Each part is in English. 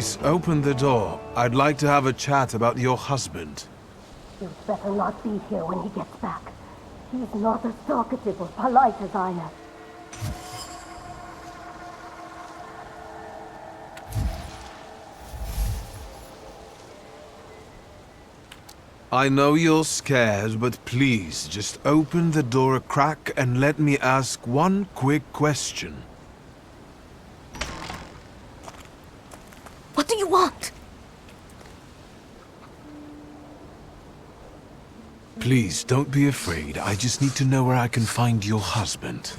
Please, open the door. I'd like to have a chat about your husband. You'd better not be here when he gets back. He's not as talkative or polite as I am. I know you're scared, but please, just open the door a crack and let me ask one quick question. What do you want? Please, don't be afraid. I just need to know where I can find your husband.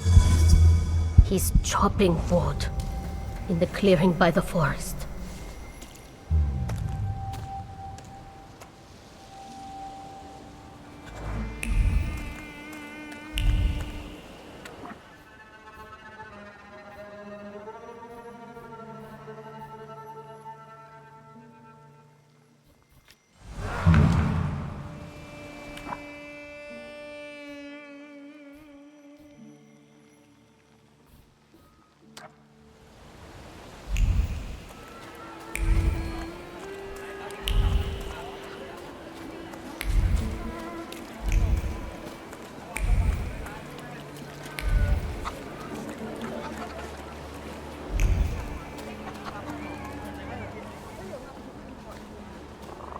He's chopping wood in the clearing by the forest.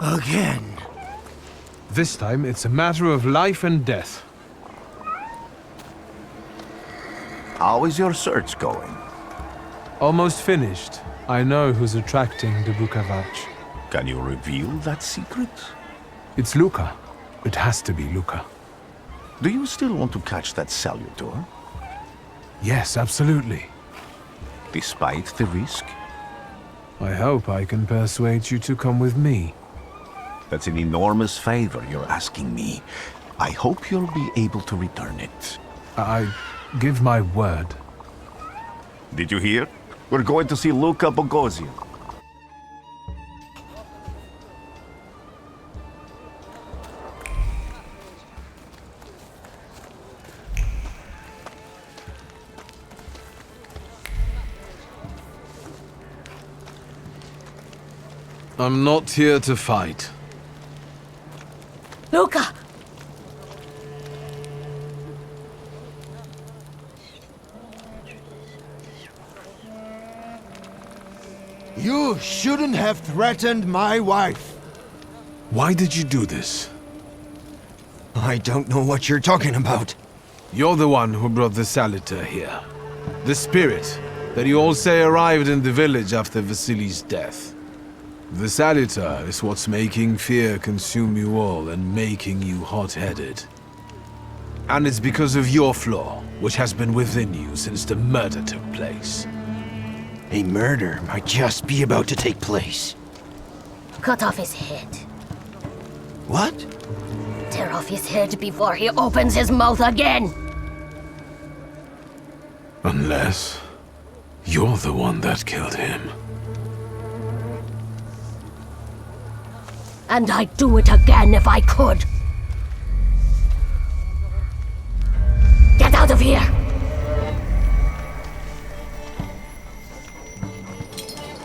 Again. This time, it's a matter of life and death. How is your search going? Almost finished. I know who's attracting the Bukovac. Can you reveal that secret? It's Luca. It has to be Luca. Do you still want to catch that salutor? Yes, absolutely. Despite the risk? I hope I can persuade you to come with me. That's an enormous favor you're asking me. I hope you'll be able to return it. I give my word. Did you hear? We're going to see Luca Bogosian. I'm not here to fight. Luca! You shouldn't have threatened my wife. Why did you do this? I don't know what you're talking about. You're the one who brought the Salutor here. The spirit that you all say arrived in the village after Vasily's death. The Salutor is what's making fear consume you all and making you hot-headed. And it's because of your flaw, which has been within you since the murder took place. A murder might just be about to take place. Cut off his head. What? Tear off his head before he opens his mouth again! Unless you're the one that killed him. And I'd do it again if I could. Get out of here!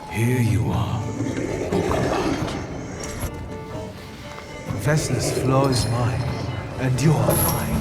Here you are, Bukovac. Vesna's flaw is mine, and you're mine.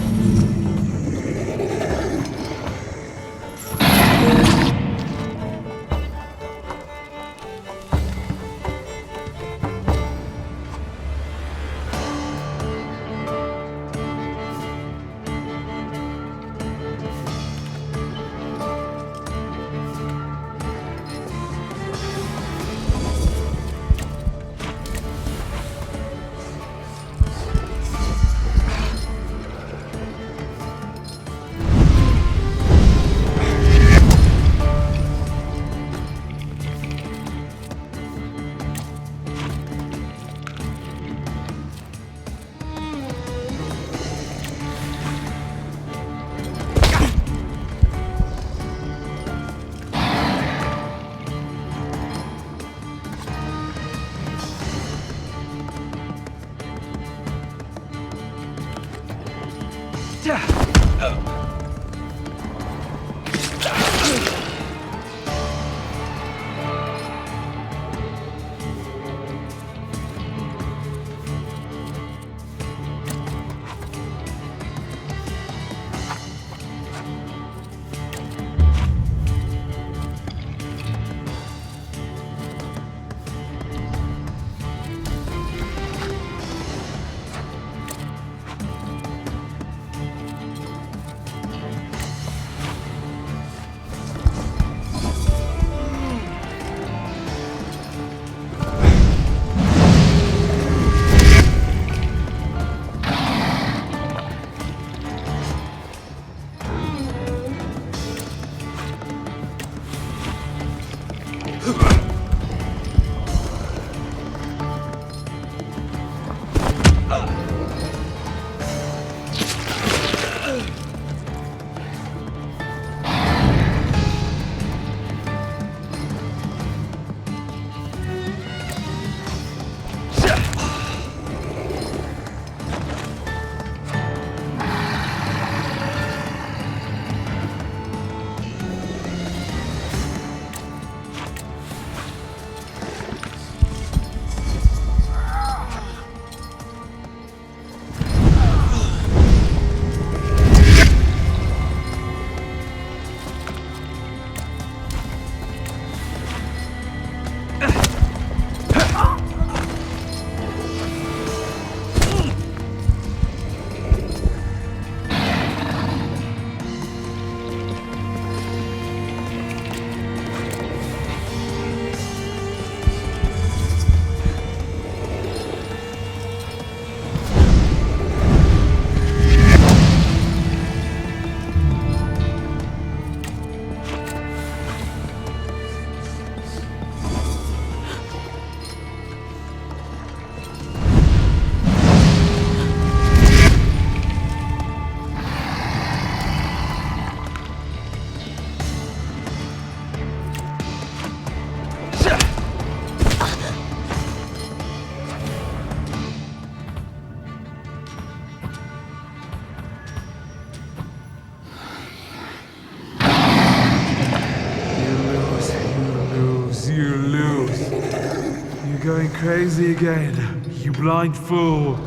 crazy again, you blind fool.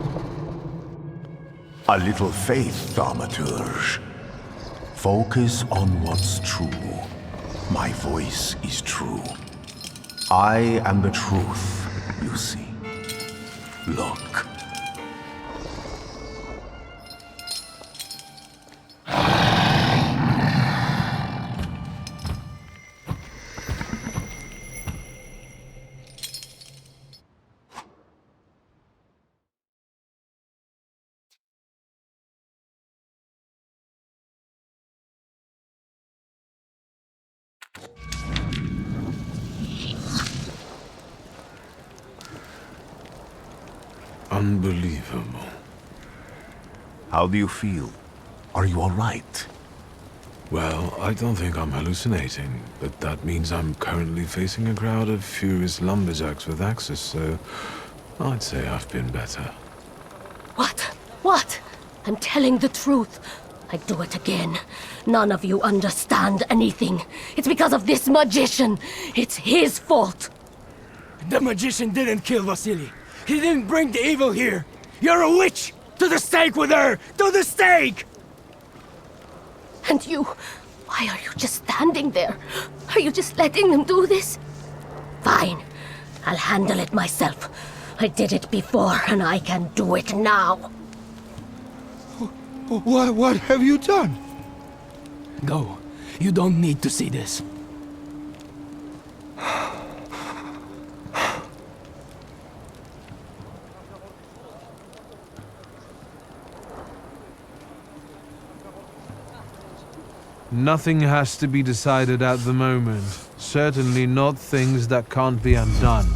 A little faith, Thaumaturge. Focus on what's true. My voice is true. I am the truth, you see. Look. Unbelievable. How do you feel? Are you all right? Well, I don't think I'm hallucinating, but that means I'm currently facing a crowd of furious lumberjacks with axes, so I'd say I've been better. What? What? I'm telling the truth. I do it again. None of you understand anything. It's because of this magician. It's his fault. The magician didn't kill Vasily. He didn't bring the evil here. You're a witch! To the stake with her! To the stake! And you, why are you just standing there? Are you just letting them do this? Fine, I'll handle it myself. I did it before, and I can do it now. What have you done? Go. You don't need to see this. Nothing has to be decided at the moment. Certainly not things that can't be undone.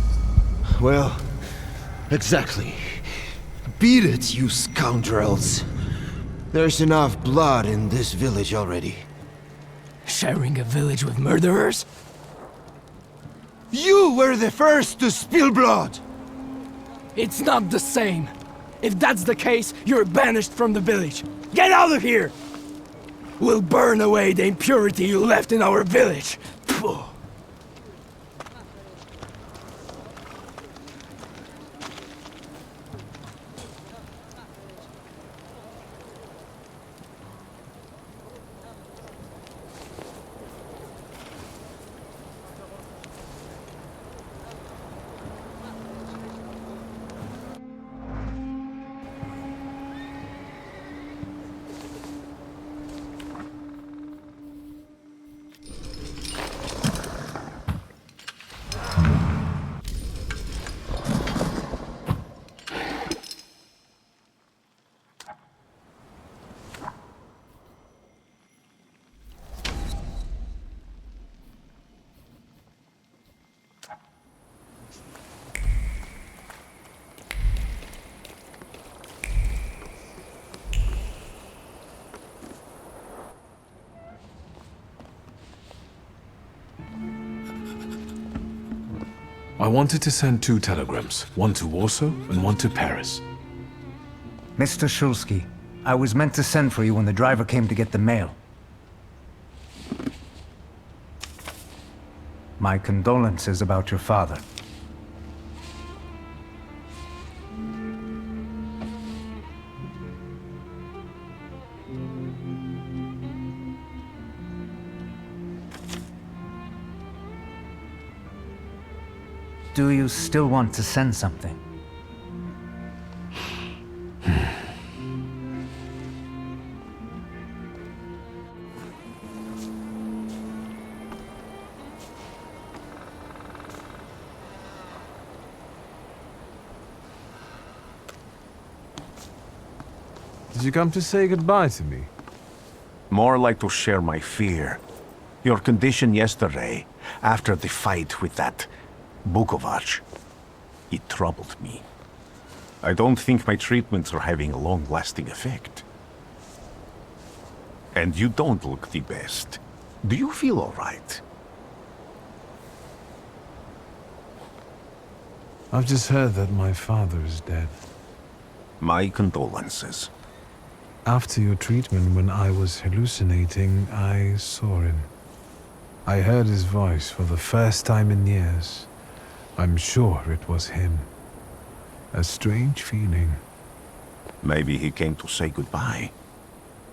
Well, exactly. Beat it, you scoundrels. There's enough blood in this village already. Sharing a village with murderers? You were the first to spill blood! It's not the same. If that's the case, you're banished from the village. Get out of here! We'll burn away the impurity you left in our village. Phew. I wanted to send 2 telegrams, one to Warsaw and one to Paris. Mr. Shulsky, I was meant to send for you when the driver came to get the mail. My condolences about your father. Do you still want to send something? Did you come to say goodbye to me? More like to share my fear. Your condition yesterday, after the fight with that Bukovac, it troubled me. I don't think my treatments are having a long-lasting effect. And you don't look the best. Do you feel all right? I've just heard that my father is dead. My condolences. After your treatment, when I was hallucinating, I saw him. I heard his voice for the first time in years. I'm sure it was him. A strange feeling. Maybe he came to say goodbye.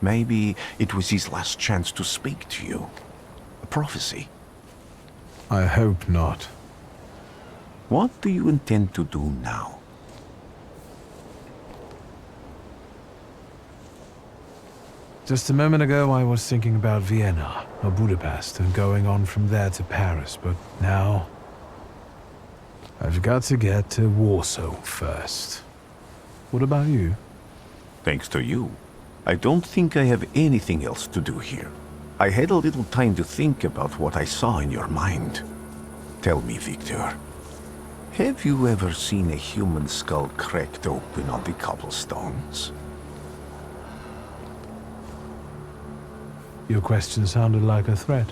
Maybe it was his last chance to speak to you. A prophecy. I hope not. What do you intend to do now? Just a moment ago I was thinking about Vienna or Budapest and going on from there to Paris, but now I've got to get to Warsaw first. What about you? Thanks to you, I don't think I have anything else to do here. I had a little time to think about what I saw in your mind. Tell me, Victor, have you ever seen a human skull cracked open on the cobblestones? Your question sounded like a threat.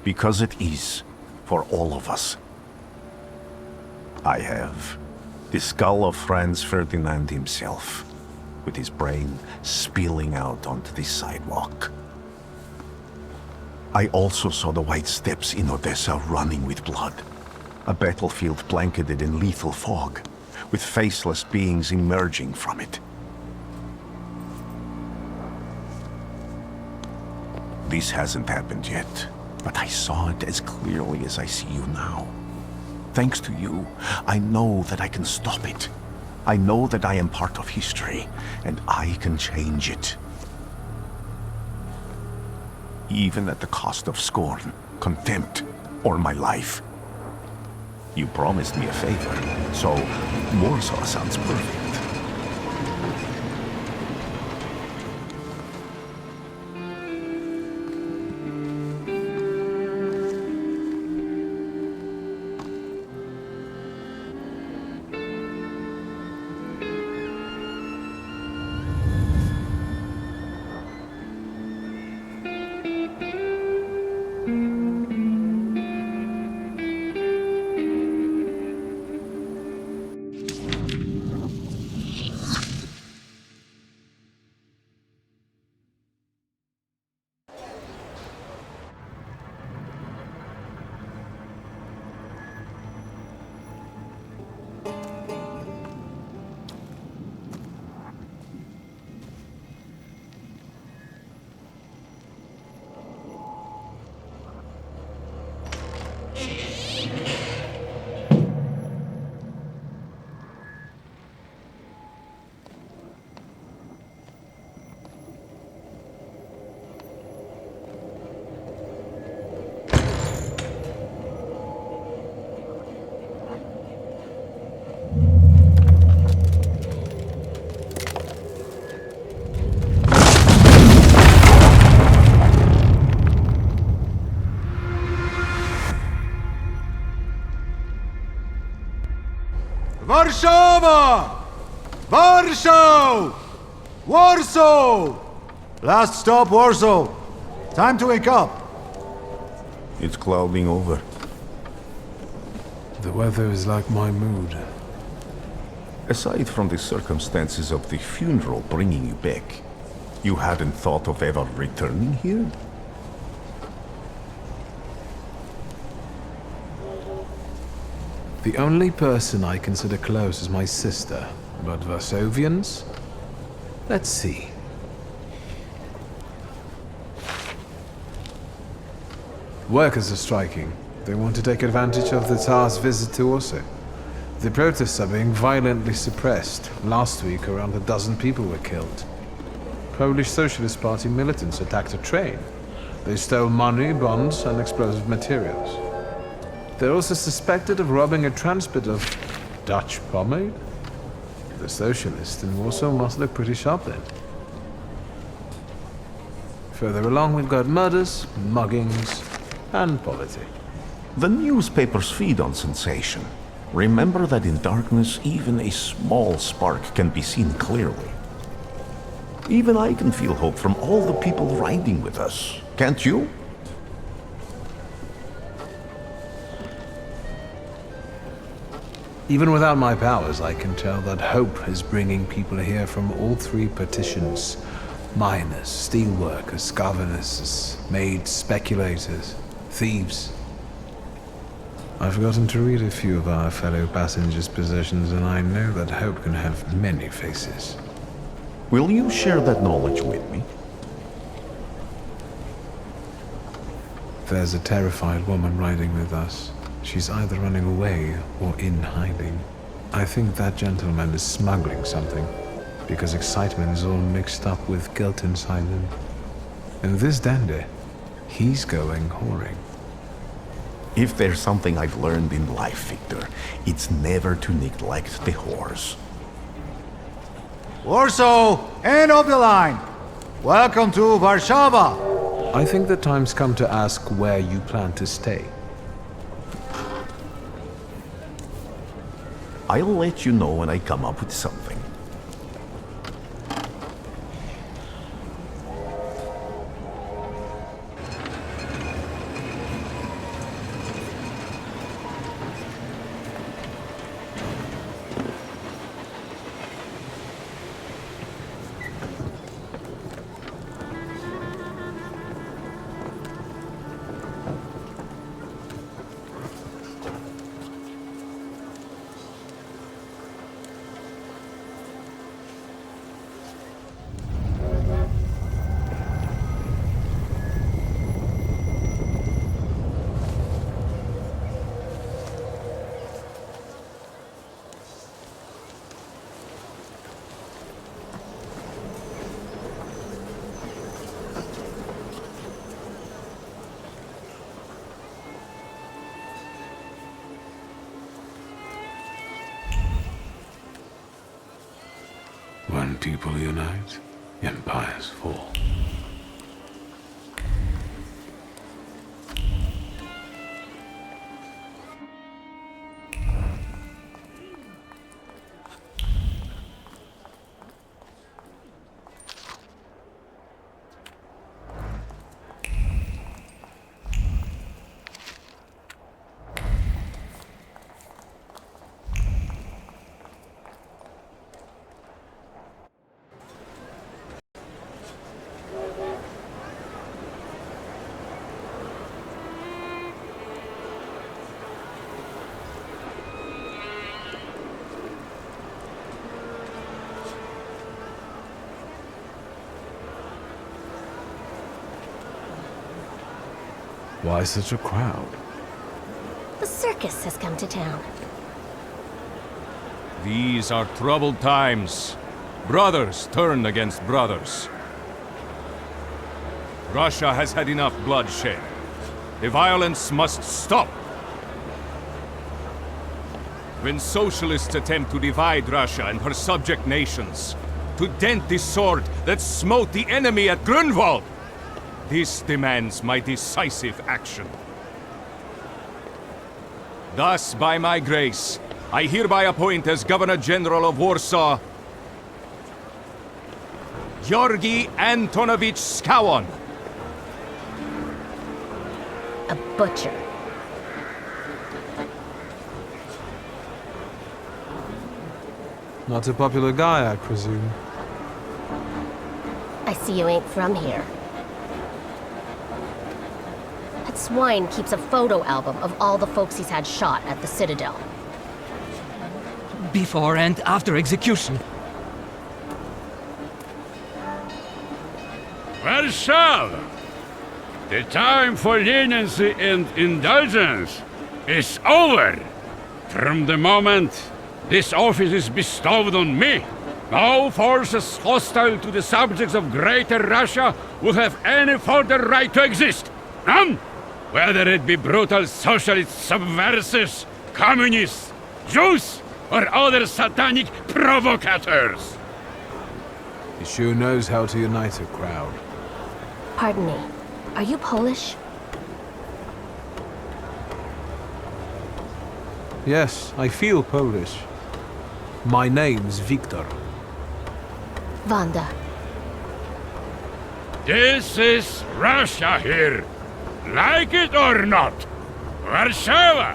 Because it is, for all of us. I have the skull of Franz Ferdinand himself, with his brain spilling out onto the sidewalk. I also saw the white steps in Odessa running with blood. A battlefield blanketed in lethal fog, with faceless beings emerging from it. This hasn't happened yet, but I saw it as clearly as I see you now. Thanks to you, I know that I can stop it. I know that I am part of history, and I can change it. Even at the cost of scorn, contempt, or my life. You promised me a favor, so Warsaw sounds perfect. Warszawa! Warsaw! Warsaw! Last stop, Warsaw. Time to wake up. It's clouding over. The weather is like my mood. Aside from the circumstances of the funeral bringing you back, you hadn't thought of ever returning here? The only person I consider close is my sister, but Varsovians? Let's see. Workers are striking. They want to take advantage of the Tsar's visit to Warsaw. The protests are being violently suppressed. Last week, around a dozen people were killed. Polish Socialist Party militants attacked a train. They stole money, bonds, and explosive materials. They're also suspected of robbing a transport of Dutch pomade. The socialists in Warsaw must look pretty sharp then. Further along, we've got murders, muggings, and poverty. The newspapers feed on sensation. Remember that in darkness, even a small spark can be seen clearly. Even I can feel hope from all the people riding with us. Can't you? Even without my powers, I can tell that hope is bringing people here from all three partitions. Miners, steelworkers, governesses, maids, speculators, thieves. I've gotten to read a few of our fellow passengers' possessions, and I know that hope can have many faces. Will you share that knowledge with me? There's a terrified woman riding with us. She's either running away or in hiding. I think that gentleman is smuggling something, because excitement is all mixed up with guilt inside him. And this dandy, he's going whoring. If there's something I've learned in life, Victor, it's never to neglect the horse. Warsaw, end of the line. Welcome to Warszawa. I think the time's come to ask where you plan to stay. I'll let you know when I come up with something. When people unite, empires fall. Why such a crowd? The circus has come to town. These are troubled times. Brothers turn against brothers. Russia has had enough bloodshed. The violence must stop. When socialists attempt to divide Russia and her subject nations, to dent the sword that smote the enemy at Grunwald, this demands my decisive action. Thus, by my grace, I hereby appoint as Governor General of Warsaw, Georgi Antonovich Skowon. A butcher. Not a popular guy, I presume. I see you ain't from here. That swine keeps a photo album of all the folks he's had shot at the Citadel. Before and after execution. Warszawa! The time for leniency and indulgence is over. From the moment this office is bestowed on me, no forces hostile to the subjects of Greater Russia will have any further right to exist. None! Whether it be brutal socialist subversives, communists, Jews, or other satanic provocators. He sure knows how to unite a crowd. Pardon me, are you Polish? Yes, I feel Polish. My name's Victor. Wanda. This is Russia here. Like it or not. Warszawa!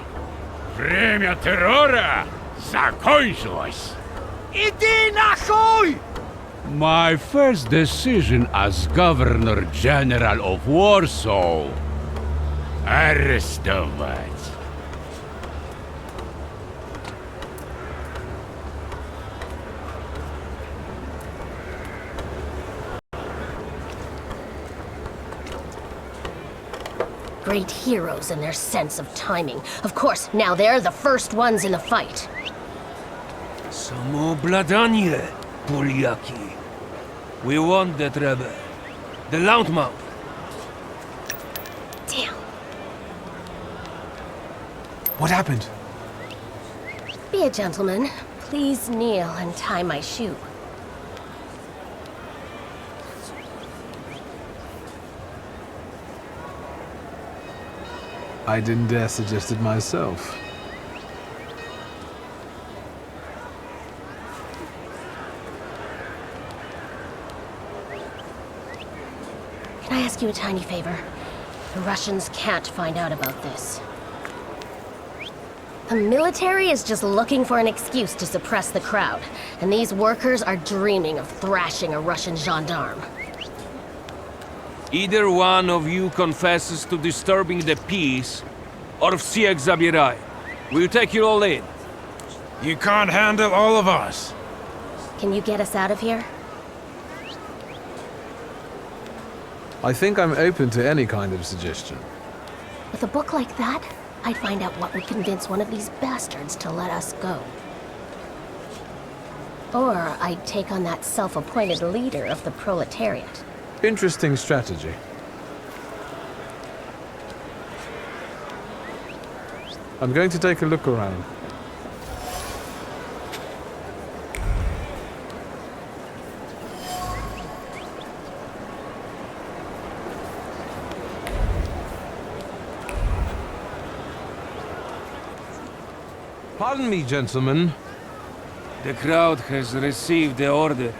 Время террора закончилось. Иди нахуй! My first decision as Governor General of Warsaw. Arrestować. great heroes in their sense of timing. Of course, now they're the first ones in the fight. Samobladanie, Poliaki. We want that rebel. The Loudmouth. Damn. What happened? Be a gentleman. Please kneel and tie my shoe. I didn't dare suggest it myself. Can I ask you a tiny favor? The Russians can't find out about this. The military is just looking for an excuse to suppress the crowd, and these workers are dreaming of thrashing a Russian gendarme. Either one of you confesses to disturbing the peace, or всех забирай. We'll take you all in. You can't handle all of us. Can you get us out of here? I think I'm open to any kind of suggestion. With a book like that, I'd find out what would convince one of these bastards to let us go. Or I'd take on that self-appointed leader of the proletariat. Interesting strategy. I'm going to take a look around. Pardon me, gentlemen. The crowd has received the order.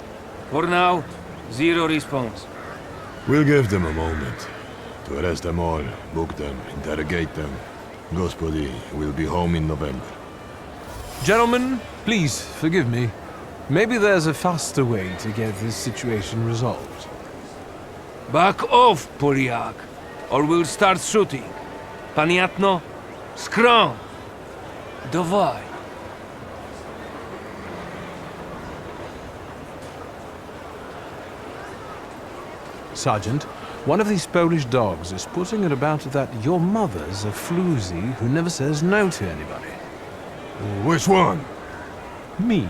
For now, zero response. We'll give them a moment to arrest them all, book them, interrogate them. Gospodi will be home in November. Gentlemen, please forgive me. Maybe there's a faster way to get this situation resolved. Back off, Polyak, or we'll start shooting. Paniatno? Scrum! Dawaj. Sergeant, one of these Polish dogs is putting it about that your mother's a floozy who never says no to anybody. Which one? Me.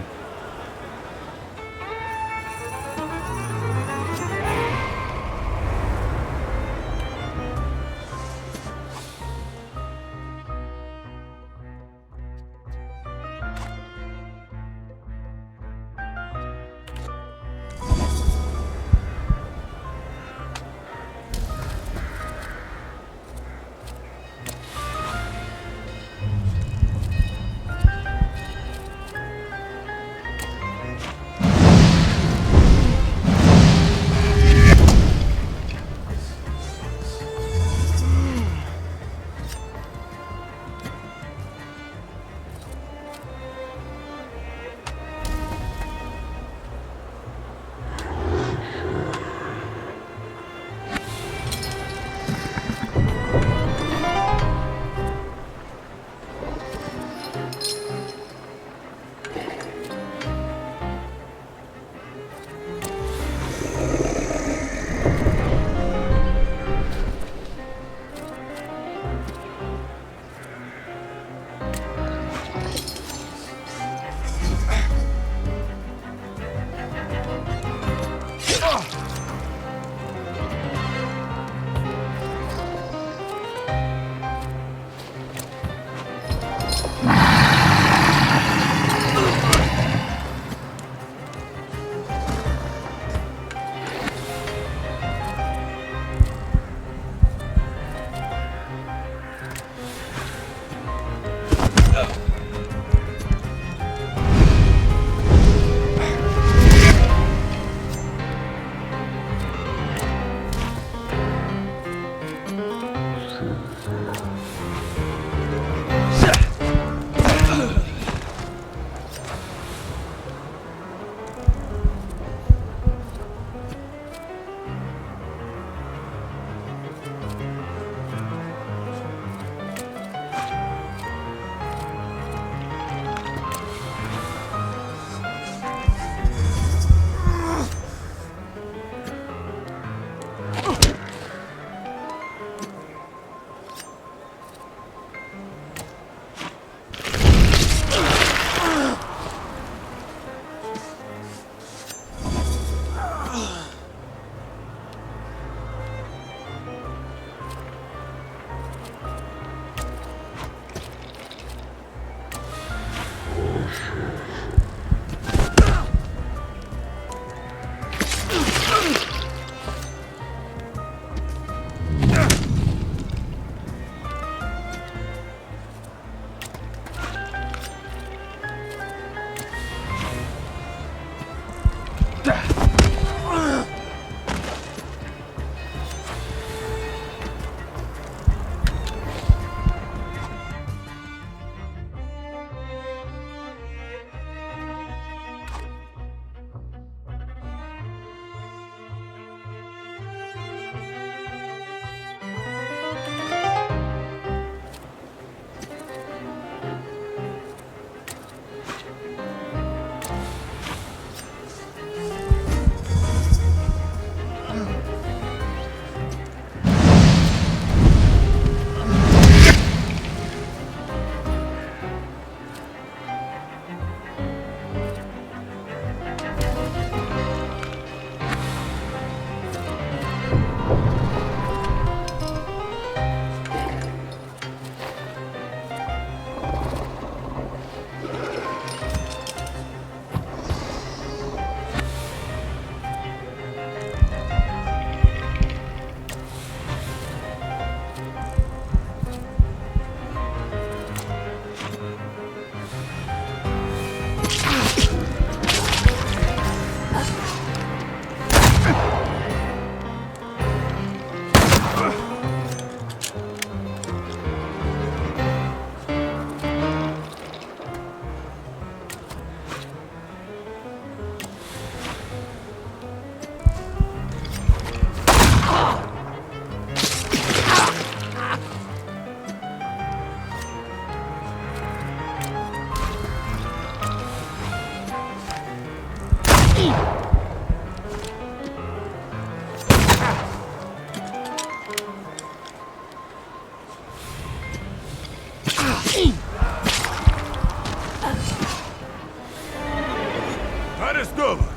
Арестован!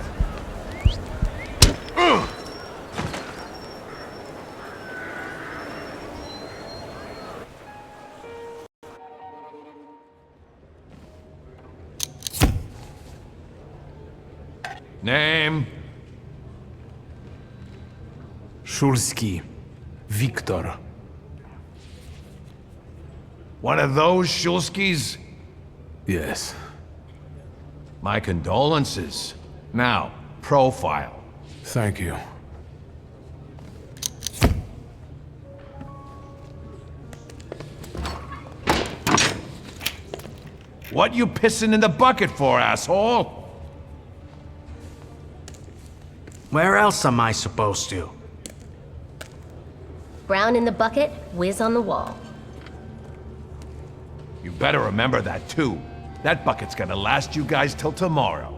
Name? Szulski. Victor. One of those Shulskis? Yes. My condolences. Now, profile. Thank you. What you pissing in the bucket for, asshole? Where else am I supposed to? Brown in the bucket, whiz on the wall. You better remember that, too. That bucket's gonna last you guys till tomorrow.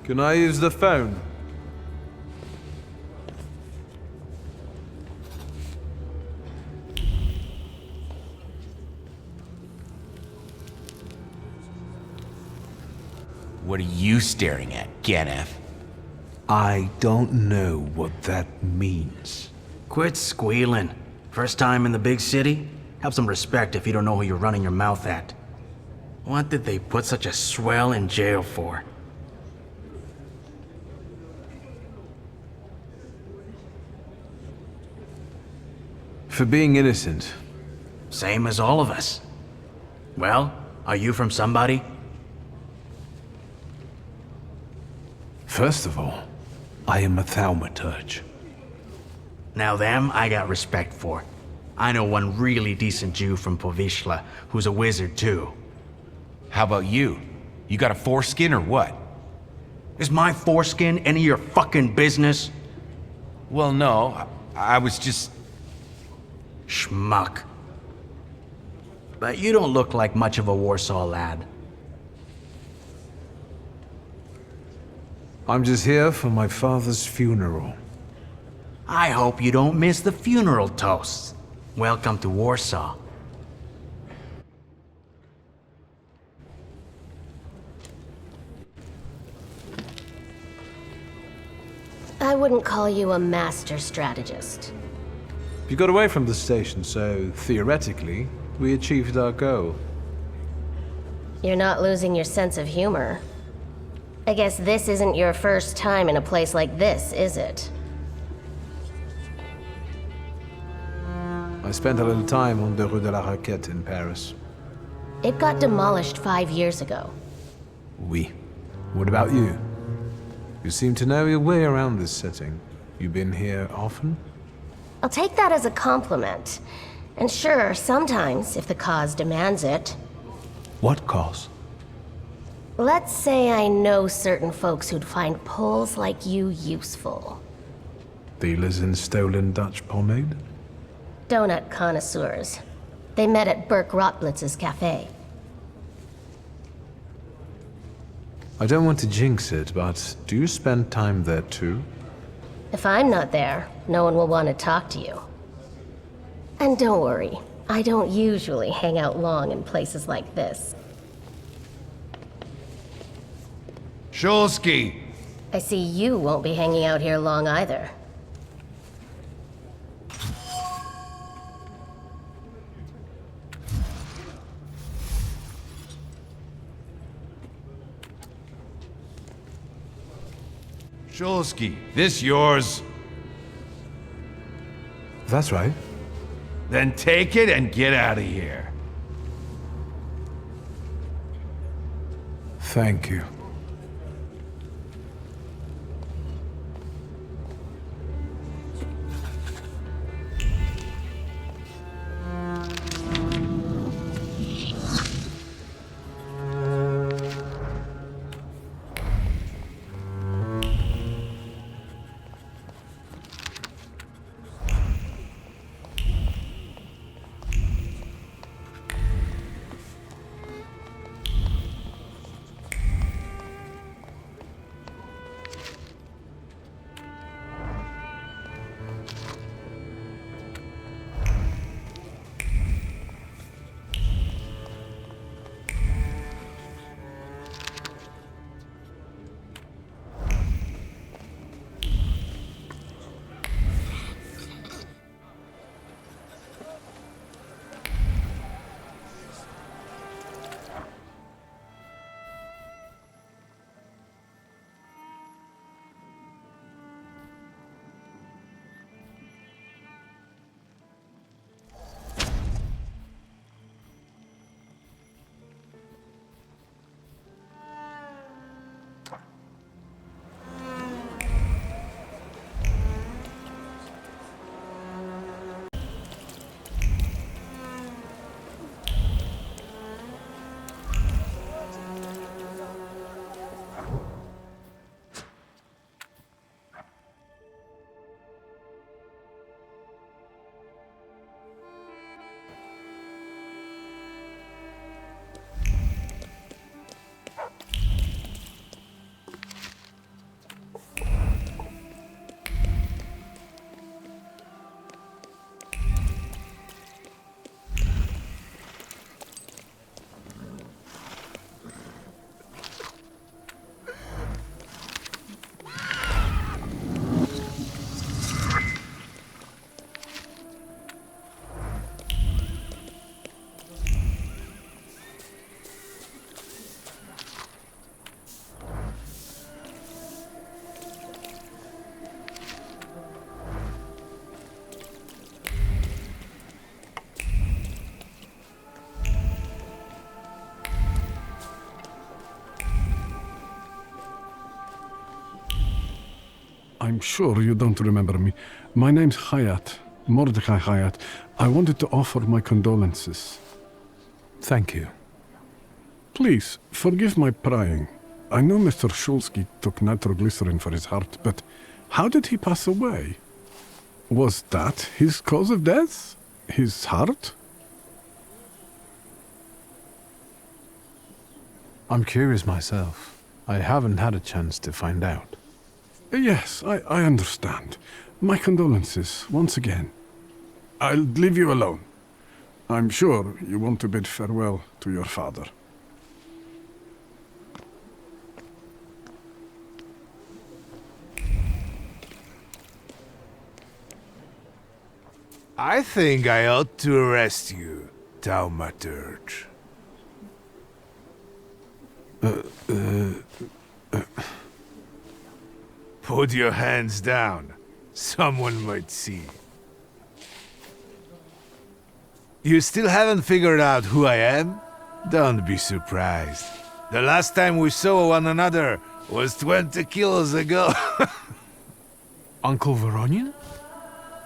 Can I use the phone? What are you staring at, Ganef? I don't know what that means. Quit squealing. First time in the big city? Have some respect if you don't know who you're running your mouth at. What did they put such a swell in jail for? For being innocent. Same as all of us. Well, are you from somebody? First of all, I am a thaumaturge. Now them I got respect for. I know one really decent Jew from Povishla who's a wizard too. How about you? You got a foreskin or what? Is my foreskin any of your fucking business? Well, no. I was just... Schmuck. But you don't look like much of a Warsaw lad. I'm just here for my father's funeral. I hope you don't miss the funeral toasts. Welcome to Warsaw. I wouldn't call you a master strategist. You got away from the station, so theoretically, we achieved our goal. You're not losing your sense of humor. I guess this isn't your first time in a place like this, is it? I spent a little time on the Rue de la Raquette in Paris. It got demolished 5 years ago. Oui. What about you? You seem to know your way around this setting. You been here often? I'll take that as a compliment. And sure, sometimes, if the cause demands it. What cause? Let's say I know certain folks who'd find poles like you useful. Dealers in stolen Dutch pomade? Donut connoisseurs. They met at Burke Rotblitz's cafe. I don't want to jinx it, but do you spend time there too? If I'm not there, no one will want to talk to you. And don't worry, I don't usually hang out long in places like this. Shulski! I see you won't be hanging out here long either. Shulski, this yours? That's right. Then take it and get out of here. Thank you. I'm sure you don't remember me. My name's Hayat, Mordecai Hayat. I wanted to offer my condolences. Thank you. Please, forgive my prying. I know Mr. Shulsky took nitroglycerin for his heart, but how did he pass away? Was that his cause of death? His heart? I'm curious myself. I haven't had a chance to find out. Yes, I understand. My condolences, once again. I'll leave you alone. I'm sure you want to bid farewell to your father. I think I ought to arrest you, Thaumaturge. Put your hands down. Someone might see. You still haven't figured out who I am? Don't be surprised. The last time we saw one another was 20 kilos ago. Uncle Voronian?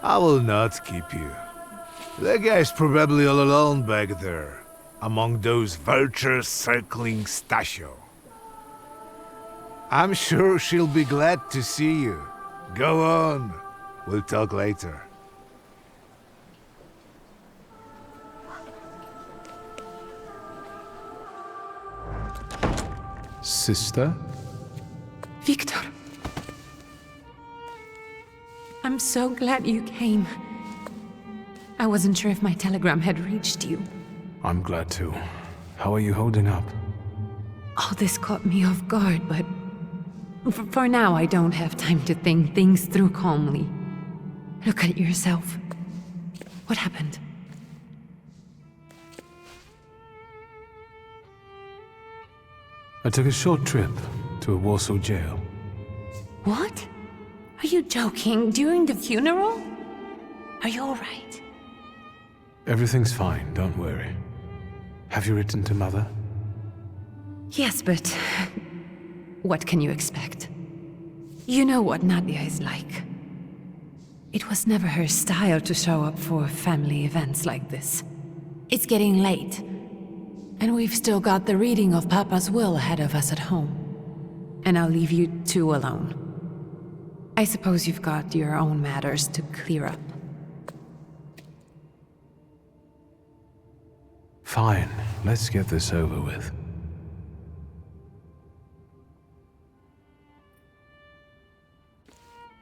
I will not keep you. The guy's probably all alone back there, among those vultures circling Stasio. I'm sure she'll be glad to see you. Go on. We'll talk later. Sister? Victor. I'm so glad you came. I wasn't sure if my telegram had reached you. I'm glad too. How are you holding up? All this caught me off guard, but for now I don't have time to think things through calmly. Look at yourself. What happened? I took a short trip to a Warsaw jail. What? Are you joking? During the funeral? Are you alright? Everything's fine, don't worry. Have you written to Mother? Yes, but what can you expect? You know what Nadia is like. It was never her style to show up for family events like this. It's getting late, and we've still got the reading of Papa's will ahead of us at home. And I'll leave you two alone. I suppose you've got your own matters to clear up. Fine, let's get this over with.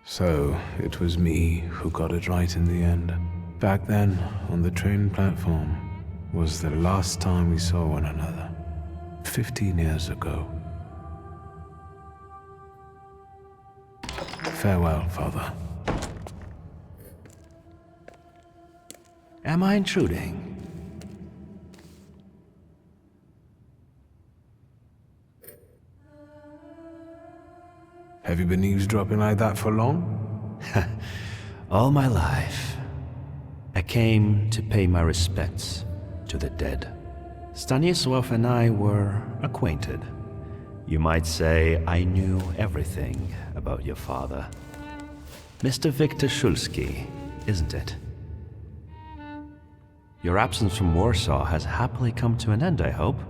So, it was me who got it right in the end. Back then, on the train platform, was the last time we saw one another. 15 years ago. Farewell, Father. Am I intruding? Have you been eavesdropping like that for long? All my life. I came to pay my respects to the dead. Stanisław and I were acquainted. You might say I knew everything about your father. Mr. Victor Shulsky, isn't it? Your absence from Warsaw has happily come to an end, I hope.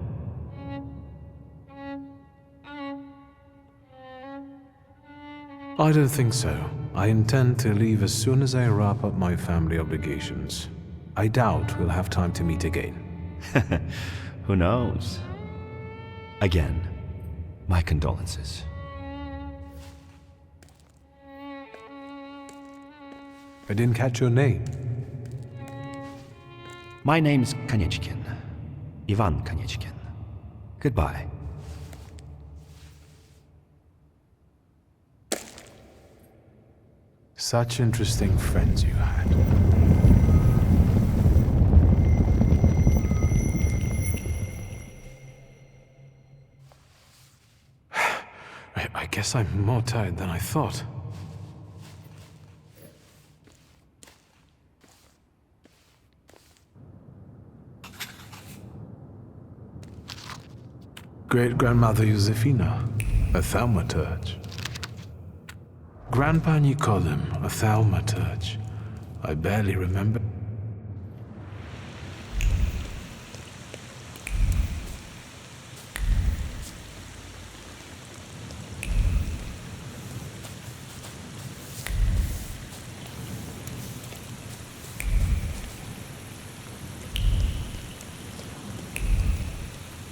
I don't think so. I intend to leave as soon as I wrap up my family obligations. I doubt we'll have time to meet again. Who knows? Again, my condolences. I didn't catch your name. My name's Kanieczkin. Ivan Kanieczkin. Goodbye. Such interesting friends you had. I guess I'm more tired than I thought. Great-grandmother Josefina, a thaumaturge. Grandpa knew call him a Thaumaturge. I barely remember.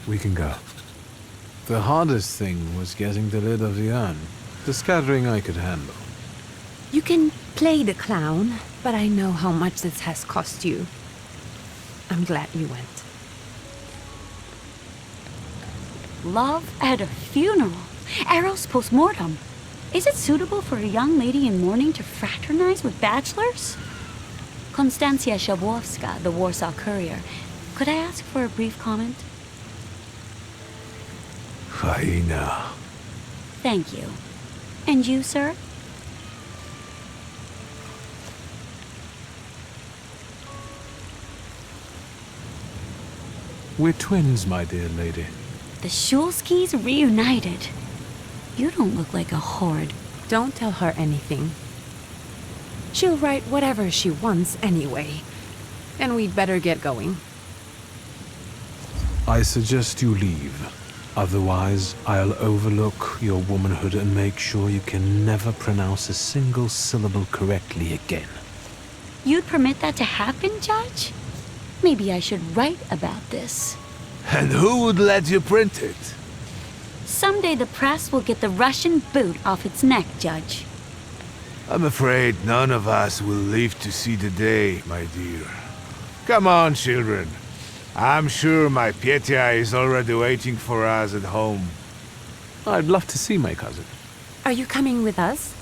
We can go. The hardest thing was getting the lid of the urn. The scattering I could handle. You can play the clown, but I know how much this has cost you. I'm glad you went. Love at a funeral. Eros post-mortem. Is it suitable for a young lady in mourning to fraternize with bachelors? Konstancja Shabowska, the Warsaw Courier. Could I ask for a brief comment? Hyena. Thank you. And you, sir? We're twins, my dear lady. The Shulskis reunited. You don't look like a horde. Don't tell her anything. She'll write whatever she wants anyway. And we'd better get going. I suggest you leave. Otherwise, I'll overlook your womanhood and make sure you can never pronounce a single syllable correctly again. You'd permit that to happen, Judge? Maybe I should write about this. And who would let you print it? Someday the press will get the Russian boot off its neck, Judge. I'm afraid none of us will live to see the day, my dear. Come on, children. I'm sure my Petya is already waiting for us at home. I'd love to see my cousin. Are you coming with us?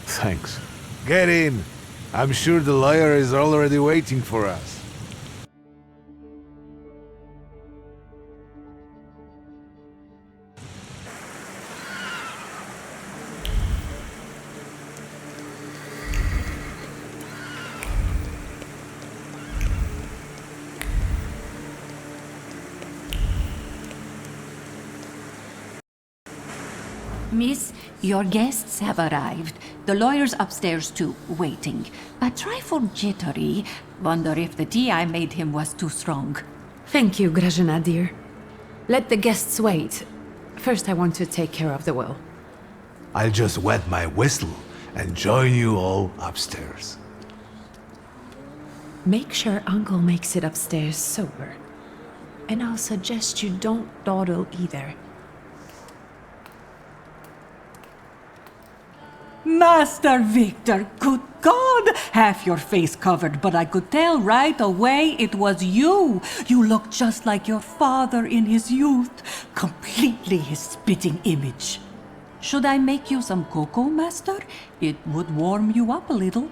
Thanks. Get in. I'm sure the lawyer is already waiting for us. Miss, your guests have arrived. The lawyer's upstairs too, waiting. A trifle jittery. Wonder if the tea I made him was too strong. Thank you, Grażyna, dear. Let the guests wait. First, I want to take care of the will. I'll just wet my whistle and join you all upstairs. Make sure Uncle makes it upstairs sober. And I'll suggest you don't dawdle either. Master Victor, good God! Half your face covered, but I could tell right away it was you. You looked just like your father in his youth. Completely his spitting image. Should I make you some cocoa, Master? It would warm you up a little.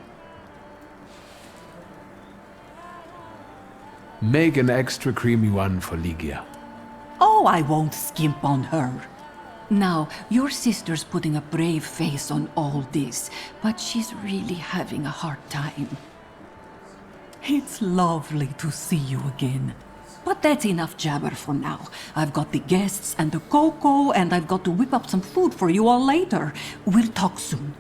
Make an extra creamy one for Ligia. Oh, I won't skimp on her. Now, your sister's putting a brave face on all this, but she's really having a hard time. It's lovely to see you again. But that's enough jabber for now. I've got the guests and the cocoa, and I've got to whip up some food for you all later. We'll talk soon.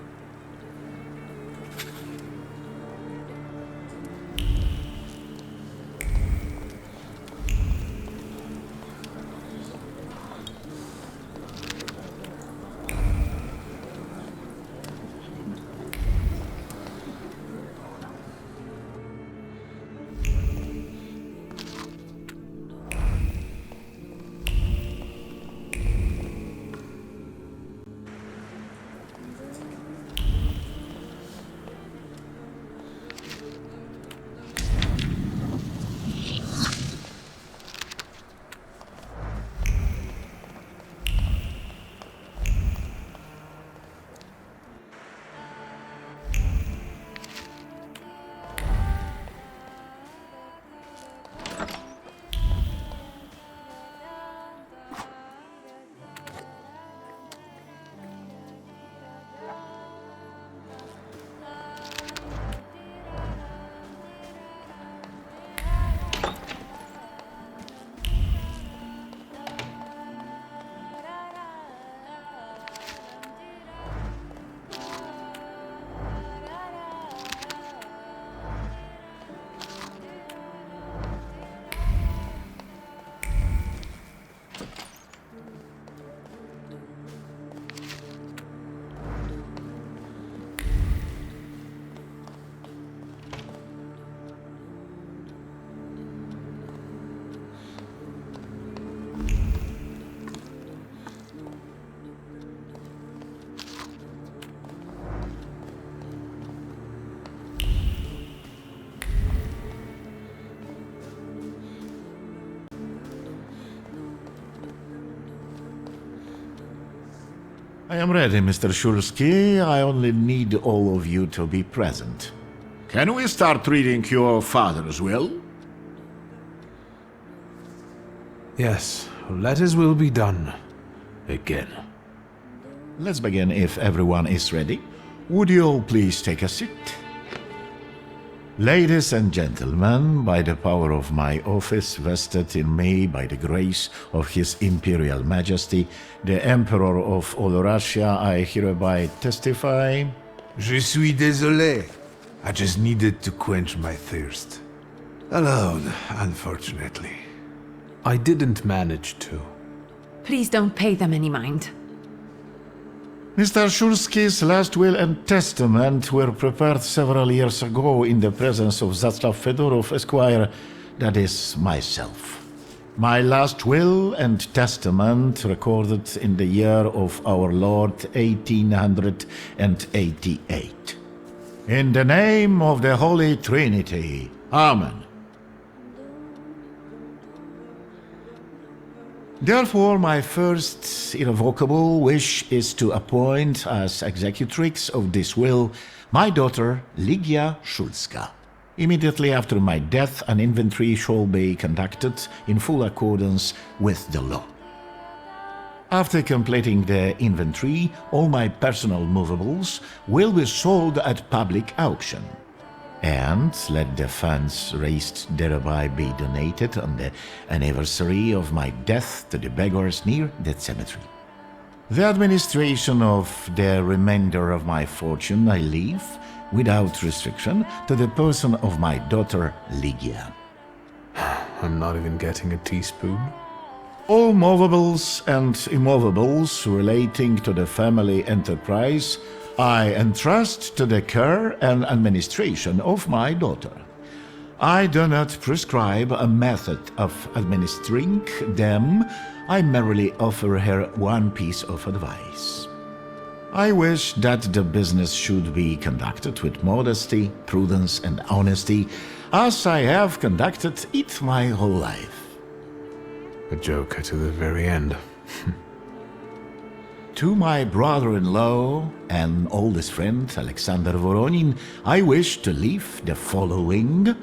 I am ready, Mr. Shulsky. I only need all of you to be present. Can we start reading your father's will? Yes, let his will be done. Again. Let's begin if everyone is ready. Would you all please take a seat? Ladies and gentlemen, by the power of my office vested in me by the grace of His Imperial Majesty, the Emperor of all Russia, I hereby testify... Je suis désolé. I just needed to quench my thirst. Alone, unfortunately. I didn't manage to. Please don't pay them any mind. Mr. Shulsky's last will and testament were prepared several years ago in the presence of Zaslav Fedorov, Esquire, that is, myself. My last will and testament recorded in the year of our Lord 1888. In the name of the Holy Trinity. Amen. Therefore, my first irrevocable wish is to appoint as executrix of this will my daughter Ligia Szulska. Immediately after my death, an inventory shall be conducted in full accordance with the law. After completing the inventory, all my personal movables will be sold at public auction. And let the funds raised thereby be donated on the anniversary of my death to the beggars near that cemetery. The administration of the remainder of my fortune I leave, without restriction, to the person of my daughter Ligia. I'm not even getting a teaspoon. All movables and immovables relating to the family enterprise I entrust to the care and administration of my daughter. I do not prescribe a method of administering them, I merely offer her one piece of advice. I wish that the business should be conducted with modesty, prudence, and honesty, as I have conducted it my whole life. A joker to the very end. To my brother-in-law and oldest friend, Alexander Voronin, I wish to leave the following: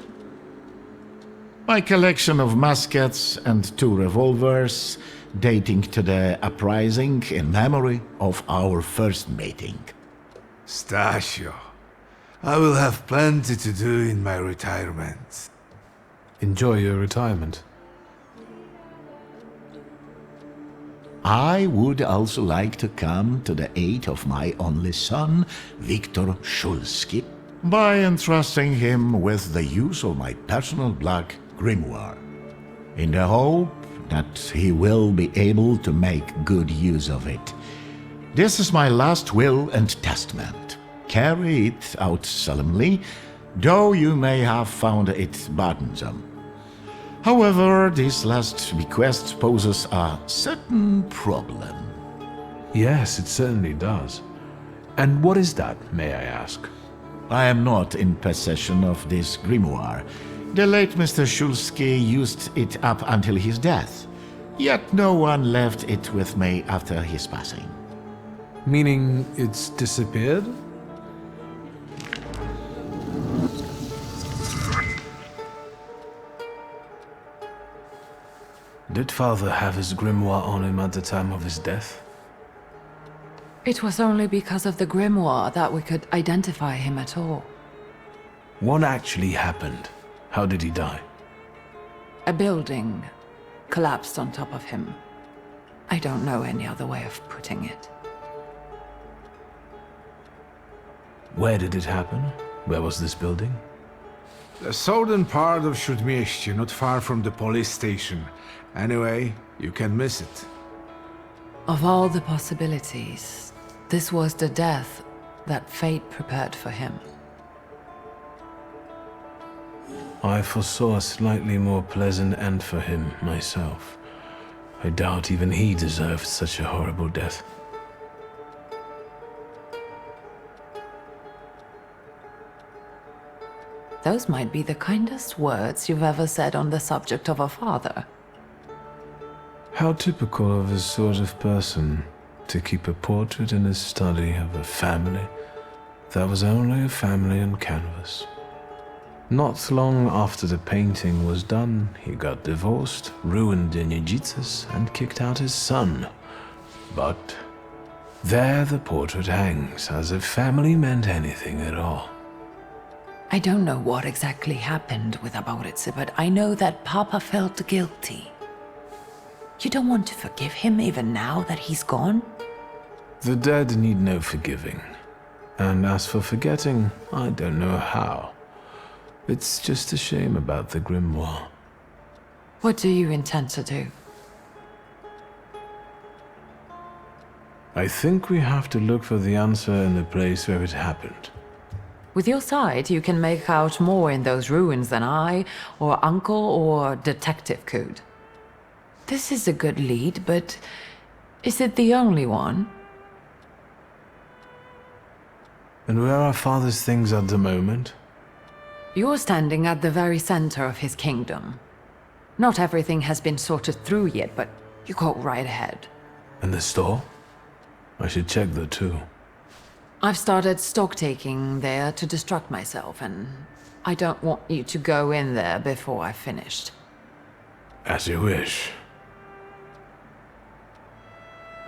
my collection of muskets and 2 revolvers, dating to the uprising in memory of our first meeting. Stasio, I will have plenty to do in my retirement. Enjoy your retirement. I would also like to come to the aid of my only son, Viktor Shulsky, by entrusting him with the use of my personal black grimoire, in the hope that he will be able to make good use of it. This is my last will and testament. Carry it out solemnly, though you may have found it burdensome. However, this last bequest poses a certain problem. Yes, it certainly does. And what is that, may I ask? I am not in possession of this grimoire. The late Mr. Shulsky used it up until his death, yet no one left it with me after his passing. Meaning it's disappeared? Did father have his grimoire on him at the time of his death? It was only because of the grimoire that we could identify him at all. What actually happened? How did he die? A building collapsed on top of him. I don't know any other way of putting it. Where did it happen? Where was this building? The southern part of Śródmieście, not far from the police station. Anyway, you can miss it. Of all the possibilities, this was the death that fate prepared for him. I foresaw a slightly more pleasant end for him myself. I doubt even he deserved such a horrible death. Those might be the kindest words you've ever said on the subject of a father. How typical of his sort of person to keep a portrait in his study of a family that was only a family on canvas. Not long after the painting was done, he got divorced, ruined the Nijitsus, and kicked out his son. But there the portrait hangs, as if family meant anything at all. I don't know what exactly happened with Aboritse, but I know that Papa felt guilty. You don't want to forgive him even now that he's gone? The dead need no forgiving. And as for forgetting, I don't know how. It's just a shame about the grimoire. What do you intend to do? I think we have to look for the answer in the place where it happened. With your sight, you can make out more in those ruins than I, or Uncle, or Detective could. This is a good lead, but is it the only one? And where are Father's things at the moment? You're standing at the very center of his kingdom. Not everything has been sorted through yet, but you go right ahead. And the store? I should check there too. I've started stock-taking there to distract myself, and I don't want you to go in there before I've finished. As you wish.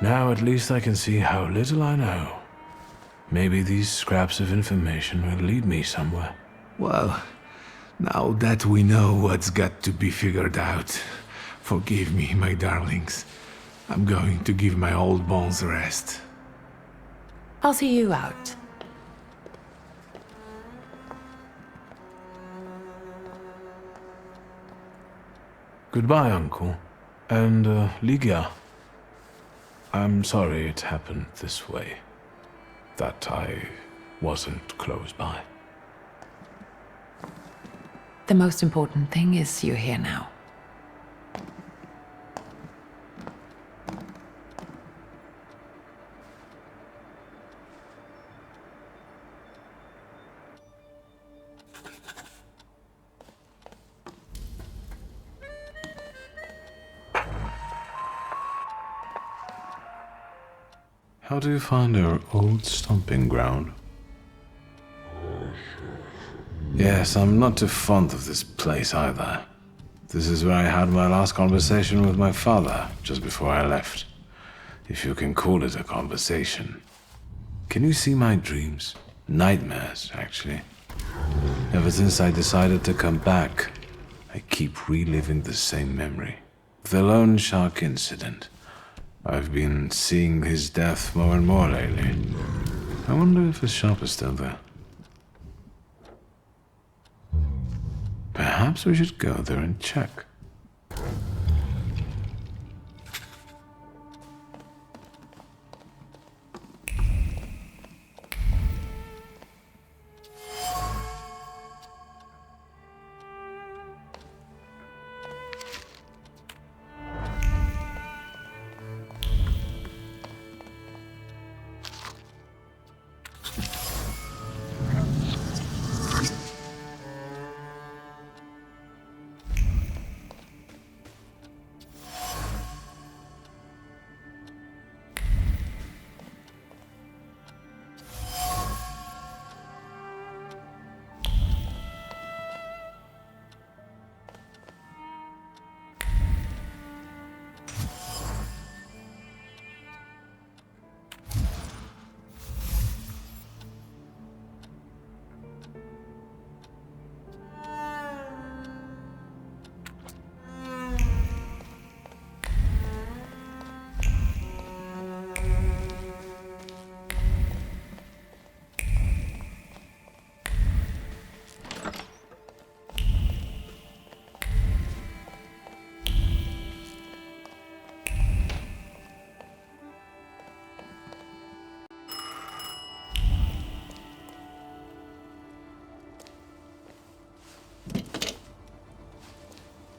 Now at least I can see how little I know. Maybe these scraps of information will lead me somewhere. Well, now that we know what's got to be figured out, forgive me, my darlings. I'm going to give my old bones a rest. I'll see you out. Goodbye, Uncle. And, Ligia. I'm sorry it happened this way. That I wasn't close by. The most important thing is you're here now. How do you find our old stomping ground? Yes, I'm not too fond of this place either. This is where I had my last conversation with my father, just before I left. If you can call it a conversation. Can you see my dreams? Nightmares, actually. Ever since I decided to come back, I keep reliving the same memory. The loan shark incident. I've been seeing his death more and more lately. I wonder if his shop is still there. Perhaps we should go there and check.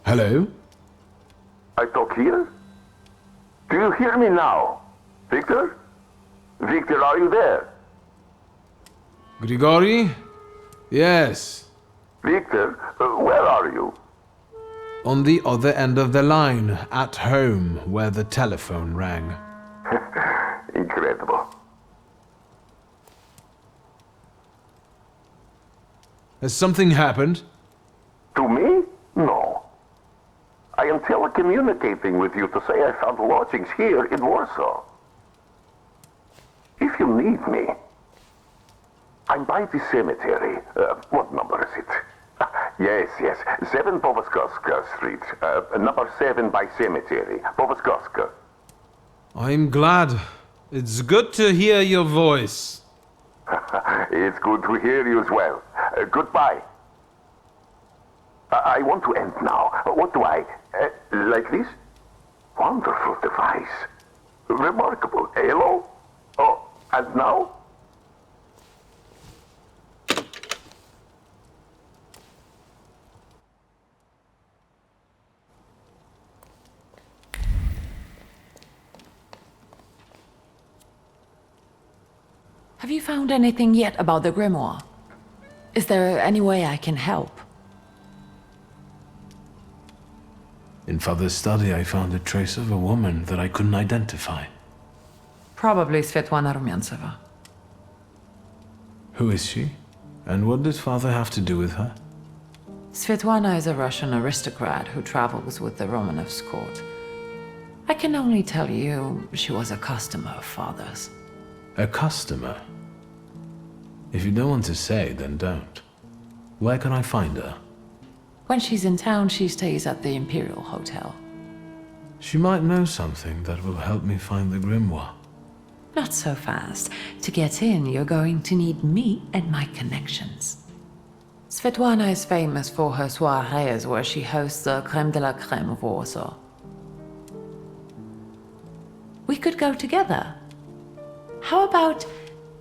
Hello? I talk here? Do you hear me now? Victor? Victor, are you there? Grigori? Yes. Victor, where are you? On the other end of the line, at home, where the telephone rang. Incredible. Has something happened? To me? No. I am telecommunicating with you to say I found lodgings here in Warsaw. If you need me, I'm by the cemetery. What number is it? Yes, 7 Powaskowska Street. Number 7 by cemetery. Powaskowska. I'm glad. It's good to hear your voice. It's good to hear you as well. Goodbye. I want to end now. What do I... like this? Wonderful device. Remarkable. Hello? Oh, and now? Have you found anything yet about the grimoire? Is there any way I can help? In Father's study, I found a trace of a woman that I couldn't identify. Probably Svetlana Rumyantseva. Who is she? And what did Father have to do with her? Svetlana is a Russian aristocrat who travels with the Romanovs' court. I can only tell you she was a customer of Father's. A customer? If you don't want to say, then don't. Where can I find her? When she's in town, she stays at the Imperial Hotel. She might know something that will help me find the grimoire. Not so fast. To get in, you're going to need me and my connections. Svetlana is famous for her soirees where she hosts the crème de la crème of Warsaw. We could go together. How about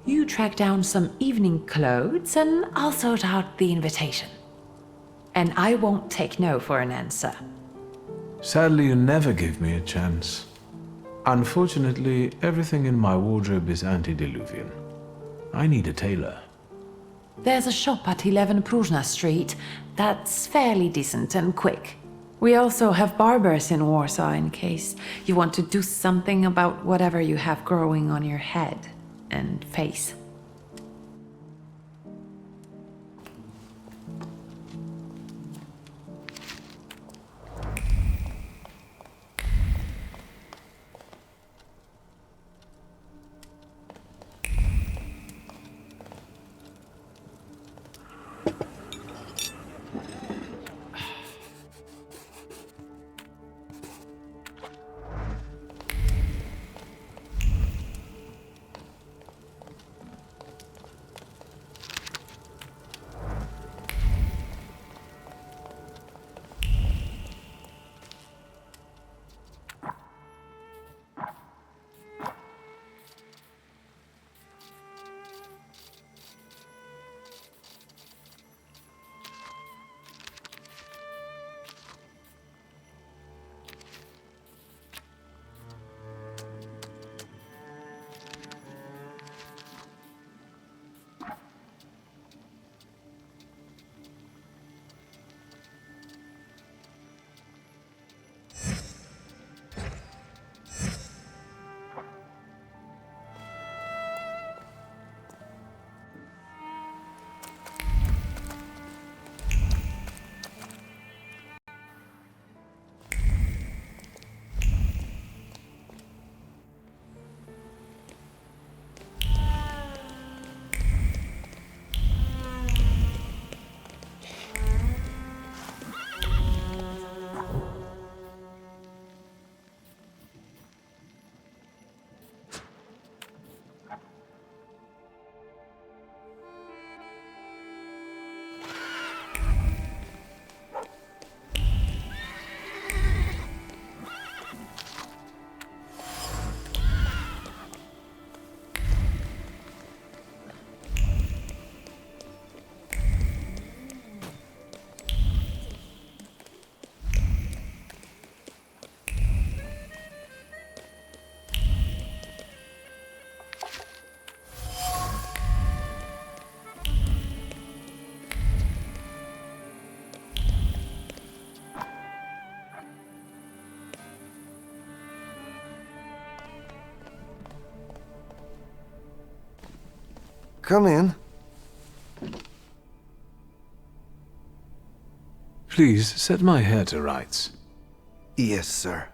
you track down some evening clothes and I'll sort out the invitation. And I won't take no for an answer. Sadly, you never give me a chance. Unfortunately, everything in my wardrobe is antediluvian. I need a tailor. There's a shop at 11 Pruzhna Street that's fairly decent and quick. We also have barbers in Warsaw in case you want to do something about whatever you have growing on your head and face. Come in. Please set my hair to rights. Yes, sir.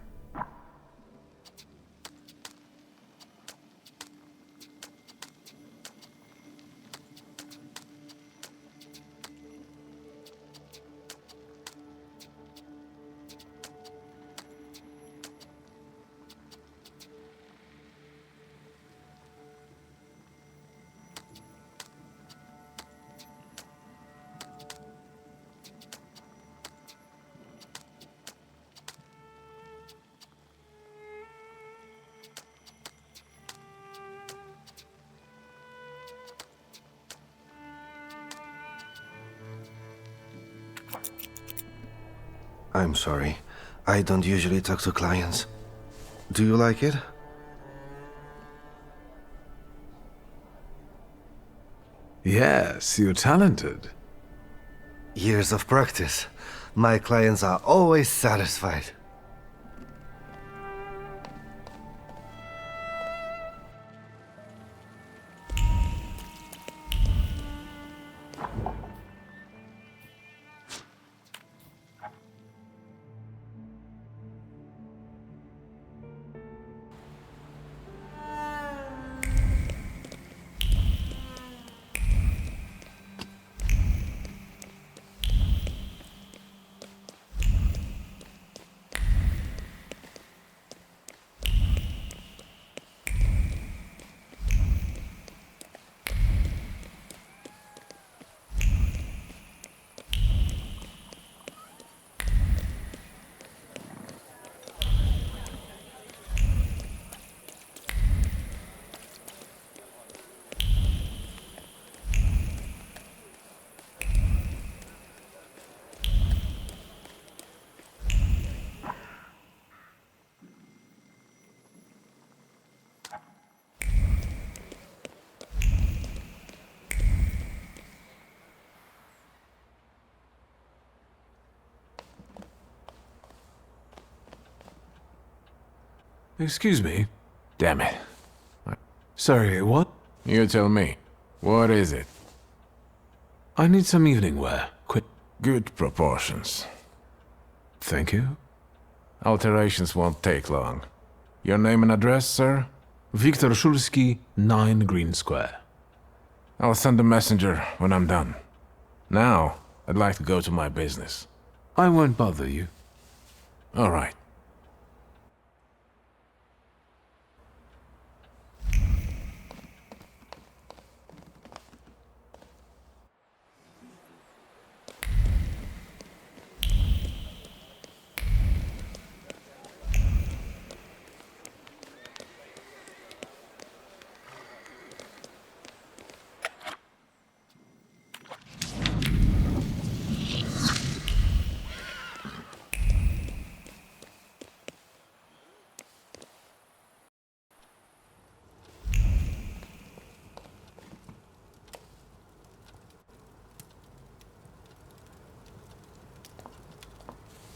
I'm sorry. I don't usually talk to clients. Do you like it? Yes, you're talented. Years of practice. My clients are always satisfied. Excuse me. Damn it. Sorry, what? You tell me. What is it? I need some evening wear. Quick. Good proportions. Thank you. Alterations won't take long. Your name and address, sir? Viktor Szulski, 9 Green Square. I'll send a messenger when I'm done. Now, I'd like to go to my business. I won't bother you. All right.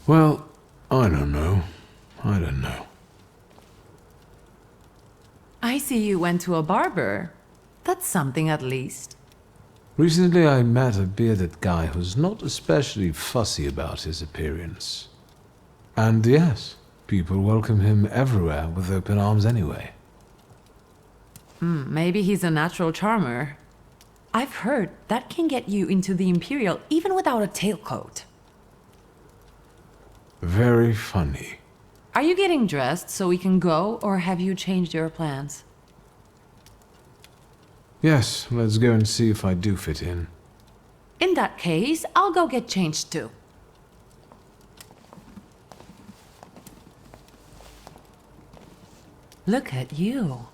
Well, I don't know. I don't know. I see you went to a barber. That's something at least. Recently I met a bearded guy who's not especially fussy about his appearance. And yes, people welcome him everywhere with open arms anyway. Maybe he's a natural charmer. I've heard that can get you into the Imperial even without a tailcoat. Very funny. Are you getting dressed so we can go, or have you changed your plans? Yes, let's go and see if I do fit in. In that case, I'll go get changed too. Look at you.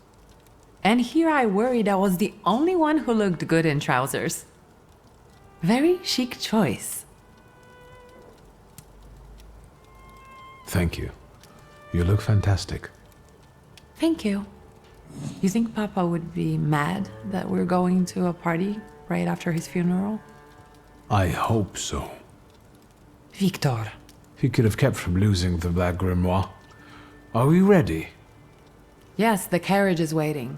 And here I worried I was the only one who looked good in trousers. Very chic choice. Thank you. You look fantastic. Thank you. You think Papa would be mad that we're going to a party right after his funeral? I hope so. Victor. He could have kept from losing the Black Grimoire. Are we ready? Yes, the carriage is waiting.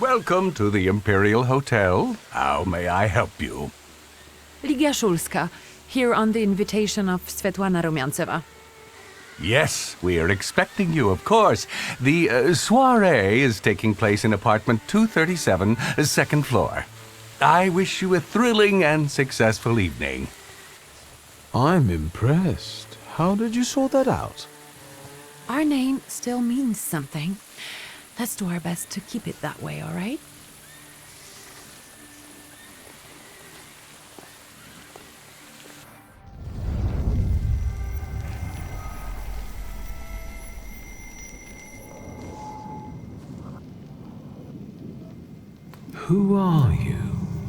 Welcome to the Imperial Hotel. How may I help you? Ligia Shulska, here on the invitation of Svetlana Rumyantseva. Yes, we are expecting you, of course. The soiree is taking place in apartment 237, second floor. I wish you a thrilling and successful evening. I'm impressed. How did you sort that out? Our name still means something. Let's do our best to keep it that way, all right? Who are you,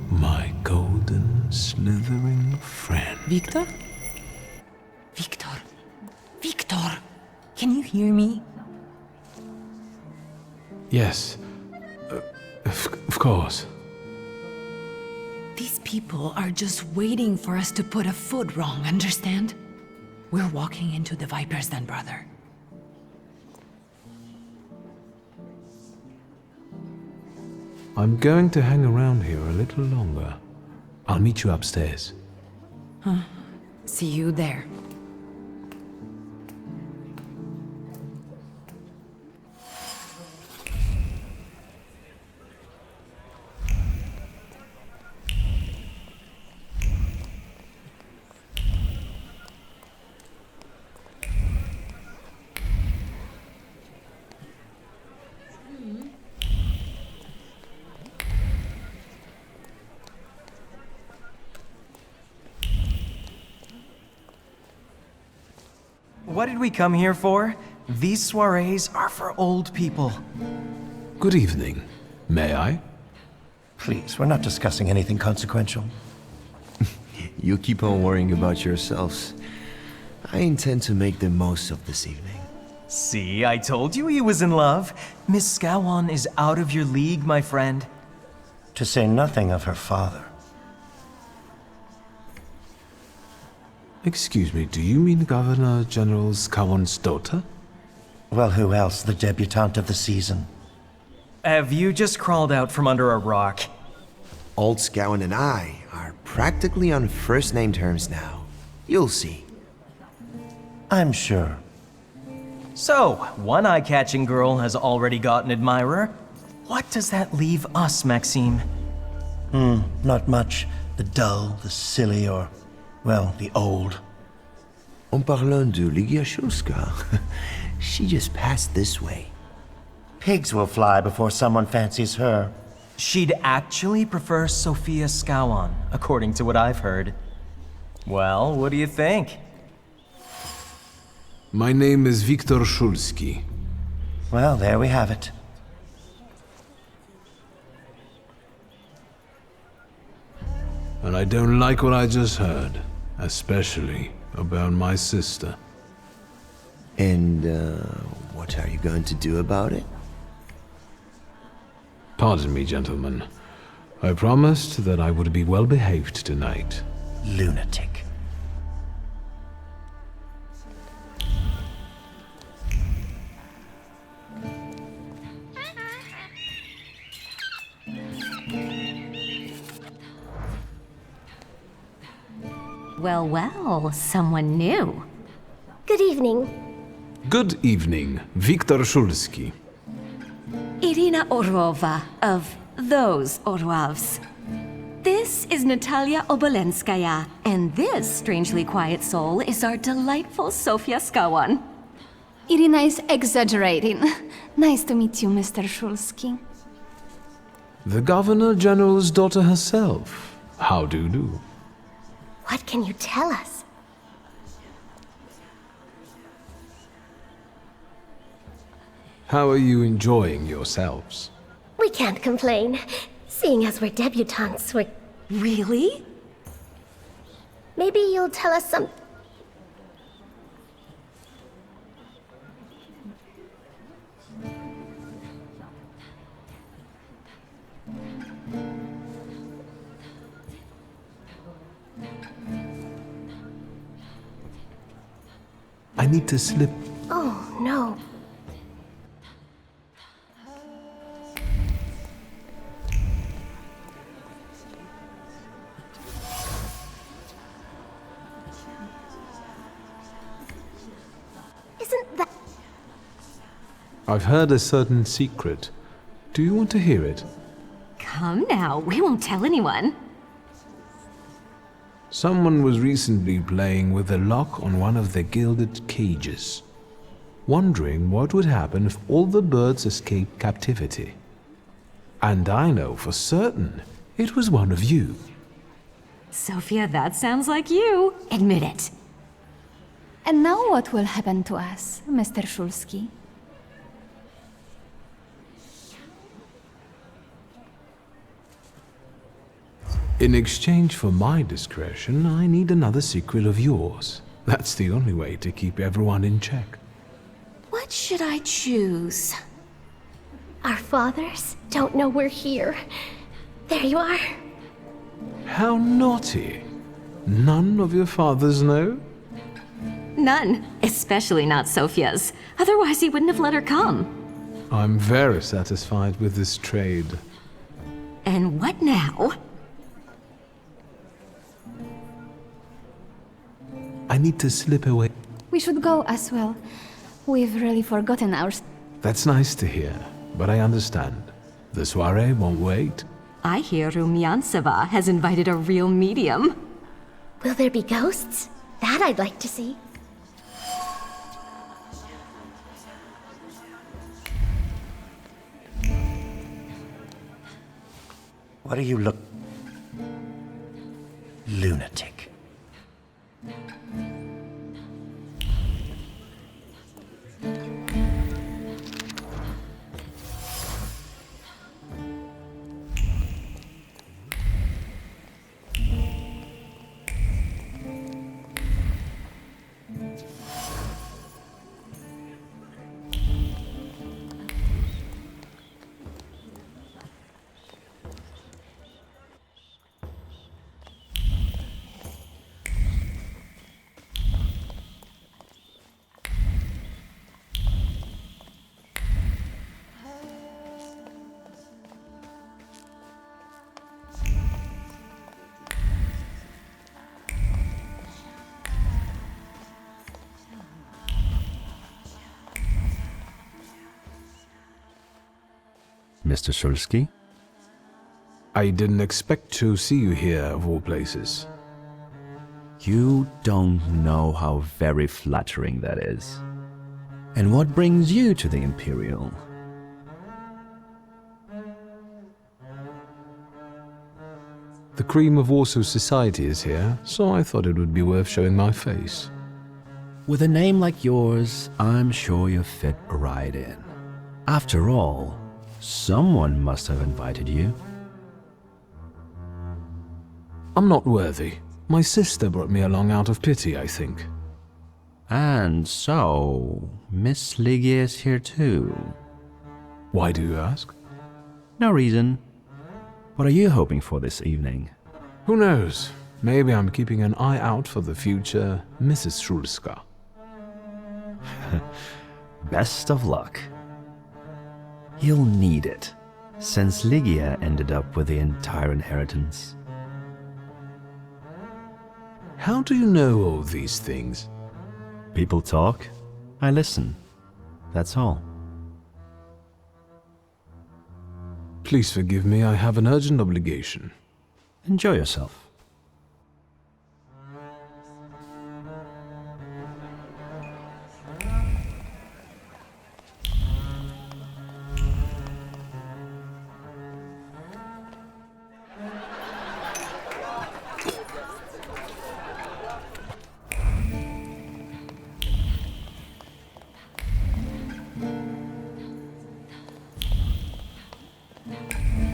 my golden, slithering friend? Victor? Victor? Victor! Can you hear me? Yes, of course. These people are just waiting for us to put a foot wrong, understand? We're walking into the Viper's Den, brother. I'm going to hang around here a little longer. I'll meet you upstairs. Huh. See you there. What did we come here for? These soirees are for old people. Good evening. May I? Please, we're not discussing anything consequential. You keep on worrying about yourselves. I intend to make the most of this evening. See, I told you he was in love. Miss Scowan is out of your league, my friend. To say nothing of her father. Excuse me, do you mean Governor General Scowan's daughter? Well, who else? The debutante of the season. Have you just crawled out from under a rock? Old Scowan and I are practically on first-name terms now. You'll see. I'm sure. So, one eye-catching girl has already got an admirer. What does that leave us, Maxime? Not much. The dull, the silly, or, well, the old. En parlant de Ligia Shulska, she just passed this way. Pigs will fly before someone fancies her. She'd actually prefer Sophia Scowan, according to what I've heard. Well, what do you think? My name is Viktor Shulski. Well, there we have it. And I don't like what I just heard, especially about my sister. And, what are you going to do about it? Pardon me, gentlemen. I promised that I would be well behaved tonight. Lunatic. Well, well, someone new. Good evening. Good evening, Viktor Shulski. Irina Orlova of those Orlovs. This is Natalia Obolenskaya, and this strangely quiet soul is our delightful Sofia Scowan. Irina is exaggerating. Nice to meet you, Mr. Shulski. The Governor General's daughter herself. How do you do? What can you tell us? How are you enjoying yourselves? We can't complain. Seeing as we're debutantes, we're... Really? Maybe you'll tell us some... I need to slip. Oh, no. I've heard a certain secret. Do you want to hear it? Come now, we won't tell anyone. Someone was recently playing with the lock on one of the gilded cages, wondering what would happen if all the birds escaped captivity. And I know for certain it was one of you. Sophia, that sounds like you. Admit it. And now what will happen to us, Mr. Shulsky? In exchange for my discretion, I need another secret of yours. That's the only way to keep everyone in check. What should I choose? Our fathers don't know we're here. There you are. How naughty. None of your fathers know? None, especially not Sophia's. Otherwise he wouldn't have let her come. I'm very satisfied with this trade. And what now? I need to slip away. We should go as well. We've really forgotten ours. That's nice to hear, but I understand. The soiree won't wait. I hear Rumyantseva has invited a real medium. Will there be ghosts? That I'd like to see. What do you look... lunatic. Mr. Shulsky? I didn't expect to see you here, of all places. You don't know how very flattering that is. And what brings you to the Imperial? The cream of Warsaw society is here, so I thought it would be worth showing my face. With a name like yours, I'm sure you'll fit right in. After all, someone must have invited you. I'm not worthy. My sister brought me along out of pity, I think. And so, Miss Ligia is here too. Why do you ask? No reason. What are you hoping for this evening? Who knows? Maybe I'm keeping an eye out for the future Mrs. Shulska. Best of luck. You'll need it, since Ligia ended up with the entire inheritance. How do you know all these things? People talk, I listen. That's all. Please forgive me, I have an urgent obligation. Enjoy yourself.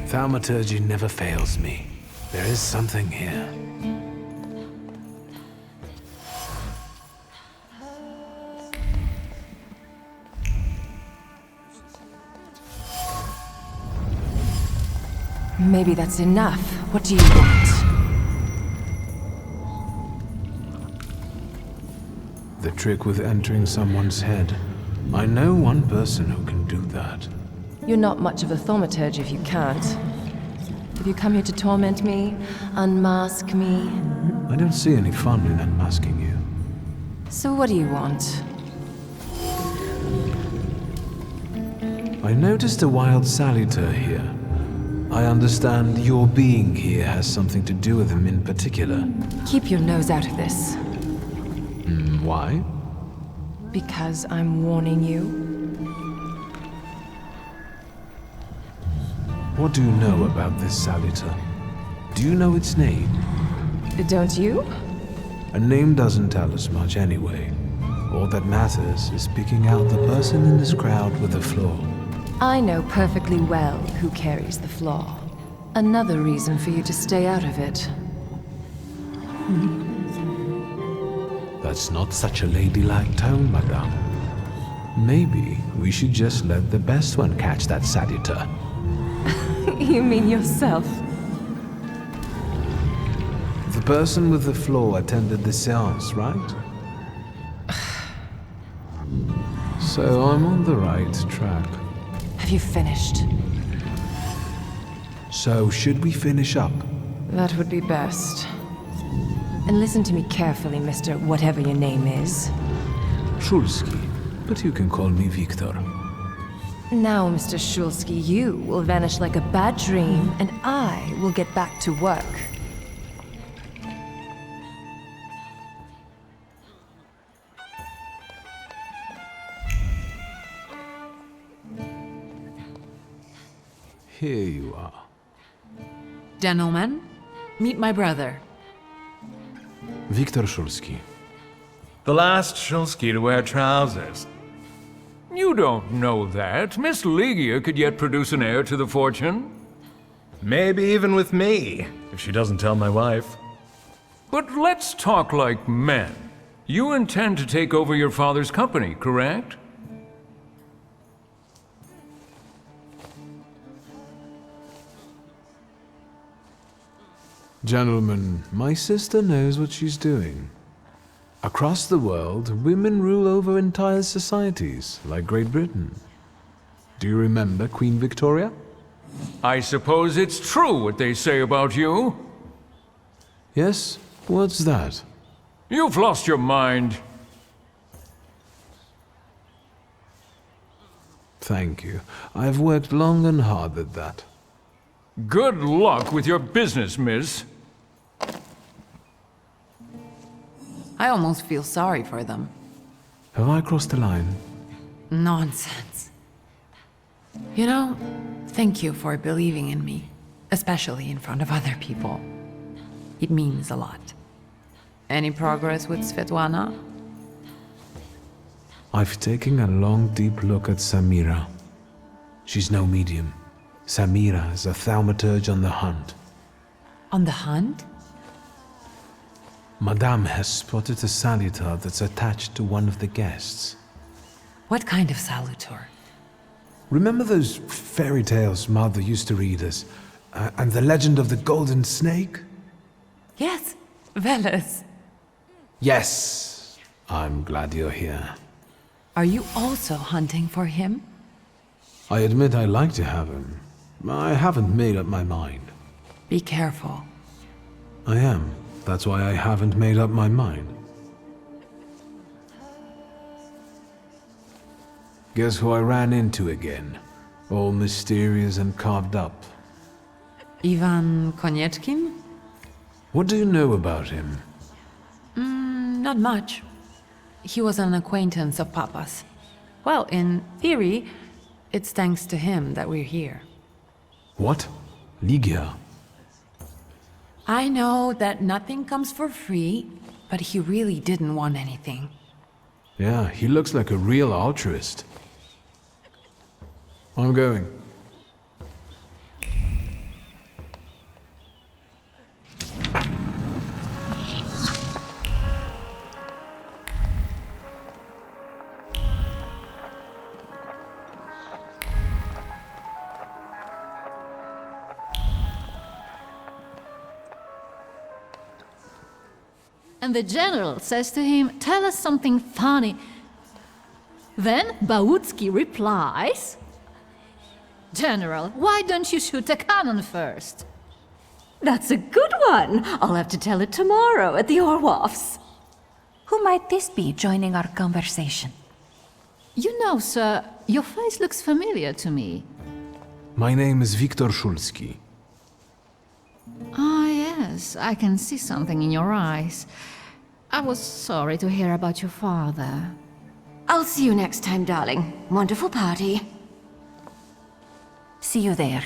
Thaumaturge never fails me. There is something here. Maybe that's enough. What do you want? The trick with entering someone's head. I know one person who can do that. You're not much of a thaumaturge if you can't. Have you come here to torment me? Unmask me? I don't see any fun in asking you. So what do you want? I noticed a wild saluter here. I understand your being here has something to do with him in particular. Keep your nose out of this. Why? Because I'm warning you. What do you know about this saluter? Do you know its name? Don't you? A name doesn't tell us much anyway. All that matters is picking out the person in this crowd with the flaw. I know perfectly well who carries the flaw. Another reason for you to stay out of it. That's not such a ladylike tone, madame. Maybe we should just let the best one catch that saluter. You mean yourself? The person with the flaw attended the seance, right? So I'm on the right track. Have you finished? So should we finish up? That would be best. And listen to me carefully, Mr. Whatever your name is. Shulski, but you can call me Victor. Now, Mr. Shulski, you will vanish like a bad dream, and I will get back to work. Here you are. Gentlemen, meet my brother. Viktor Shulski. The last Shulski to wear trousers. You don't know that. Miss Ligia could yet produce an heir to the fortune. Maybe even with me, if she doesn't tell my wife. But let's talk like men. You intend to take over your father's company, correct? Gentlemen, my sister knows what she's doing. Across the world, women rule over entire societies, like Great Britain. Do you remember Queen Victoria? I suppose it's true what they say about you. Yes? What's that? You've lost your mind. Thank you. I've worked long and hard at that. Good luck with your business, miss. I almost feel sorry for them. Have I crossed the line? Nonsense. You know, thank you for believing in me, especially in front of other people. It means a lot. Any progress with Svetlana? I've taken a long, deep look at Samira. She's no medium. Samira is a thaumaturge on the hunt. On the hunt? Madame has spotted a saluter that's attached to one of the guests. What kind of salutor? Remember those fairy tales Mother used to read us? And the legend of the golden snake? Yes, Veles. Yes. I'm glad you're here. Are you also hunting for him? I admit I like to have him. I haven't made up my mind. Be careful. I am. That's why I haven't made up my mind. Guess who I ran into again? All mysterious and carved up. Ivan Konieczkin? What do you know about him? Not much. He was an acquaintance of Papa's. Well, in theory, it's thanks to him that we're here. What? Ligia? I know that nothing comes for free, but he really didn't want anything. Yeah, he looks like a real altruist. I'm going. And the general says to him, "Tell us something funny." Then Bautski replies, "General, why don't you shoot a cannon first?" That's a good one. I'll have to tell it tomorrow at the Orloffs. Who might this be joining our conversation? You know, sir, your face looks familiar to me. My name is Viktor Szulski. Ah, yes, I can see something in your eyes. I was sorry to hear about your father. I'll see you next time, darling. Wonderful party. See you there.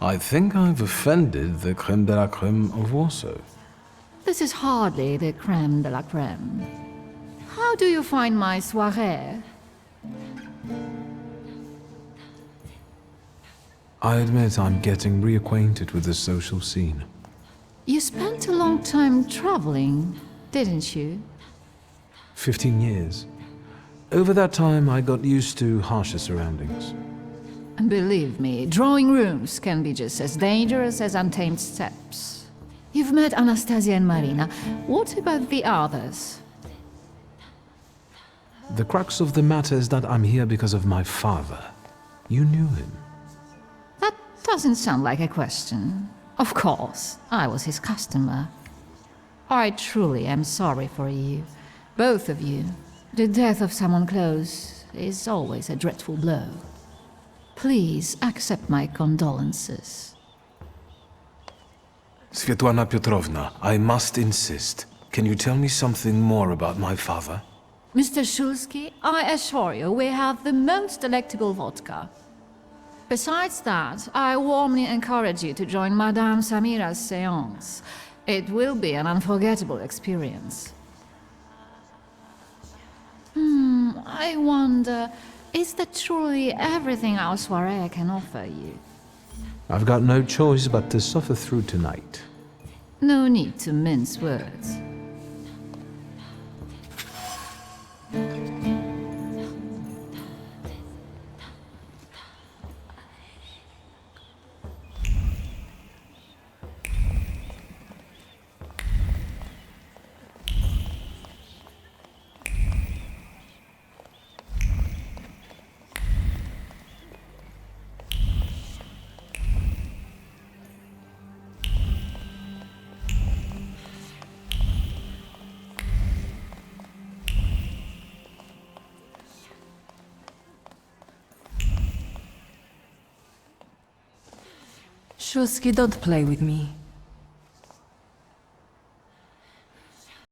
I think I've offended the creme de la creme of Warsaw. This is hardly the creme de la creme. How do you find my soirée? I admit I'm getting reacquainted with the social scene. You spent a long time traveling, didn't you? 15 years. Over that time, I got used to harsher surroundings. And believe me, drawing rooms can be just as dangerous as untamed steps. You've met Anastasia and Marina. What about the others? The crux of the matter is that I'm here because of my father. You knew him. That doesn't sound like a question. Of course, I was his customer. I truly am sorry for you, both of you. The death of someone close is always a dreadful blow. Please accept my condolences. Svetlana Petrovna, I must insist. Can you tell me something more about my father? Mr. Szulski, I assure you we have the most delectable vodka. Besides that, I warmly encourage you to join Madame Samira's séance. It will be an unforgettable experience. I wonder, is that truly everything our soirée can offer you? I've got no choice but to suffer through tonight. No need to mince words. Szulski, don't play with me.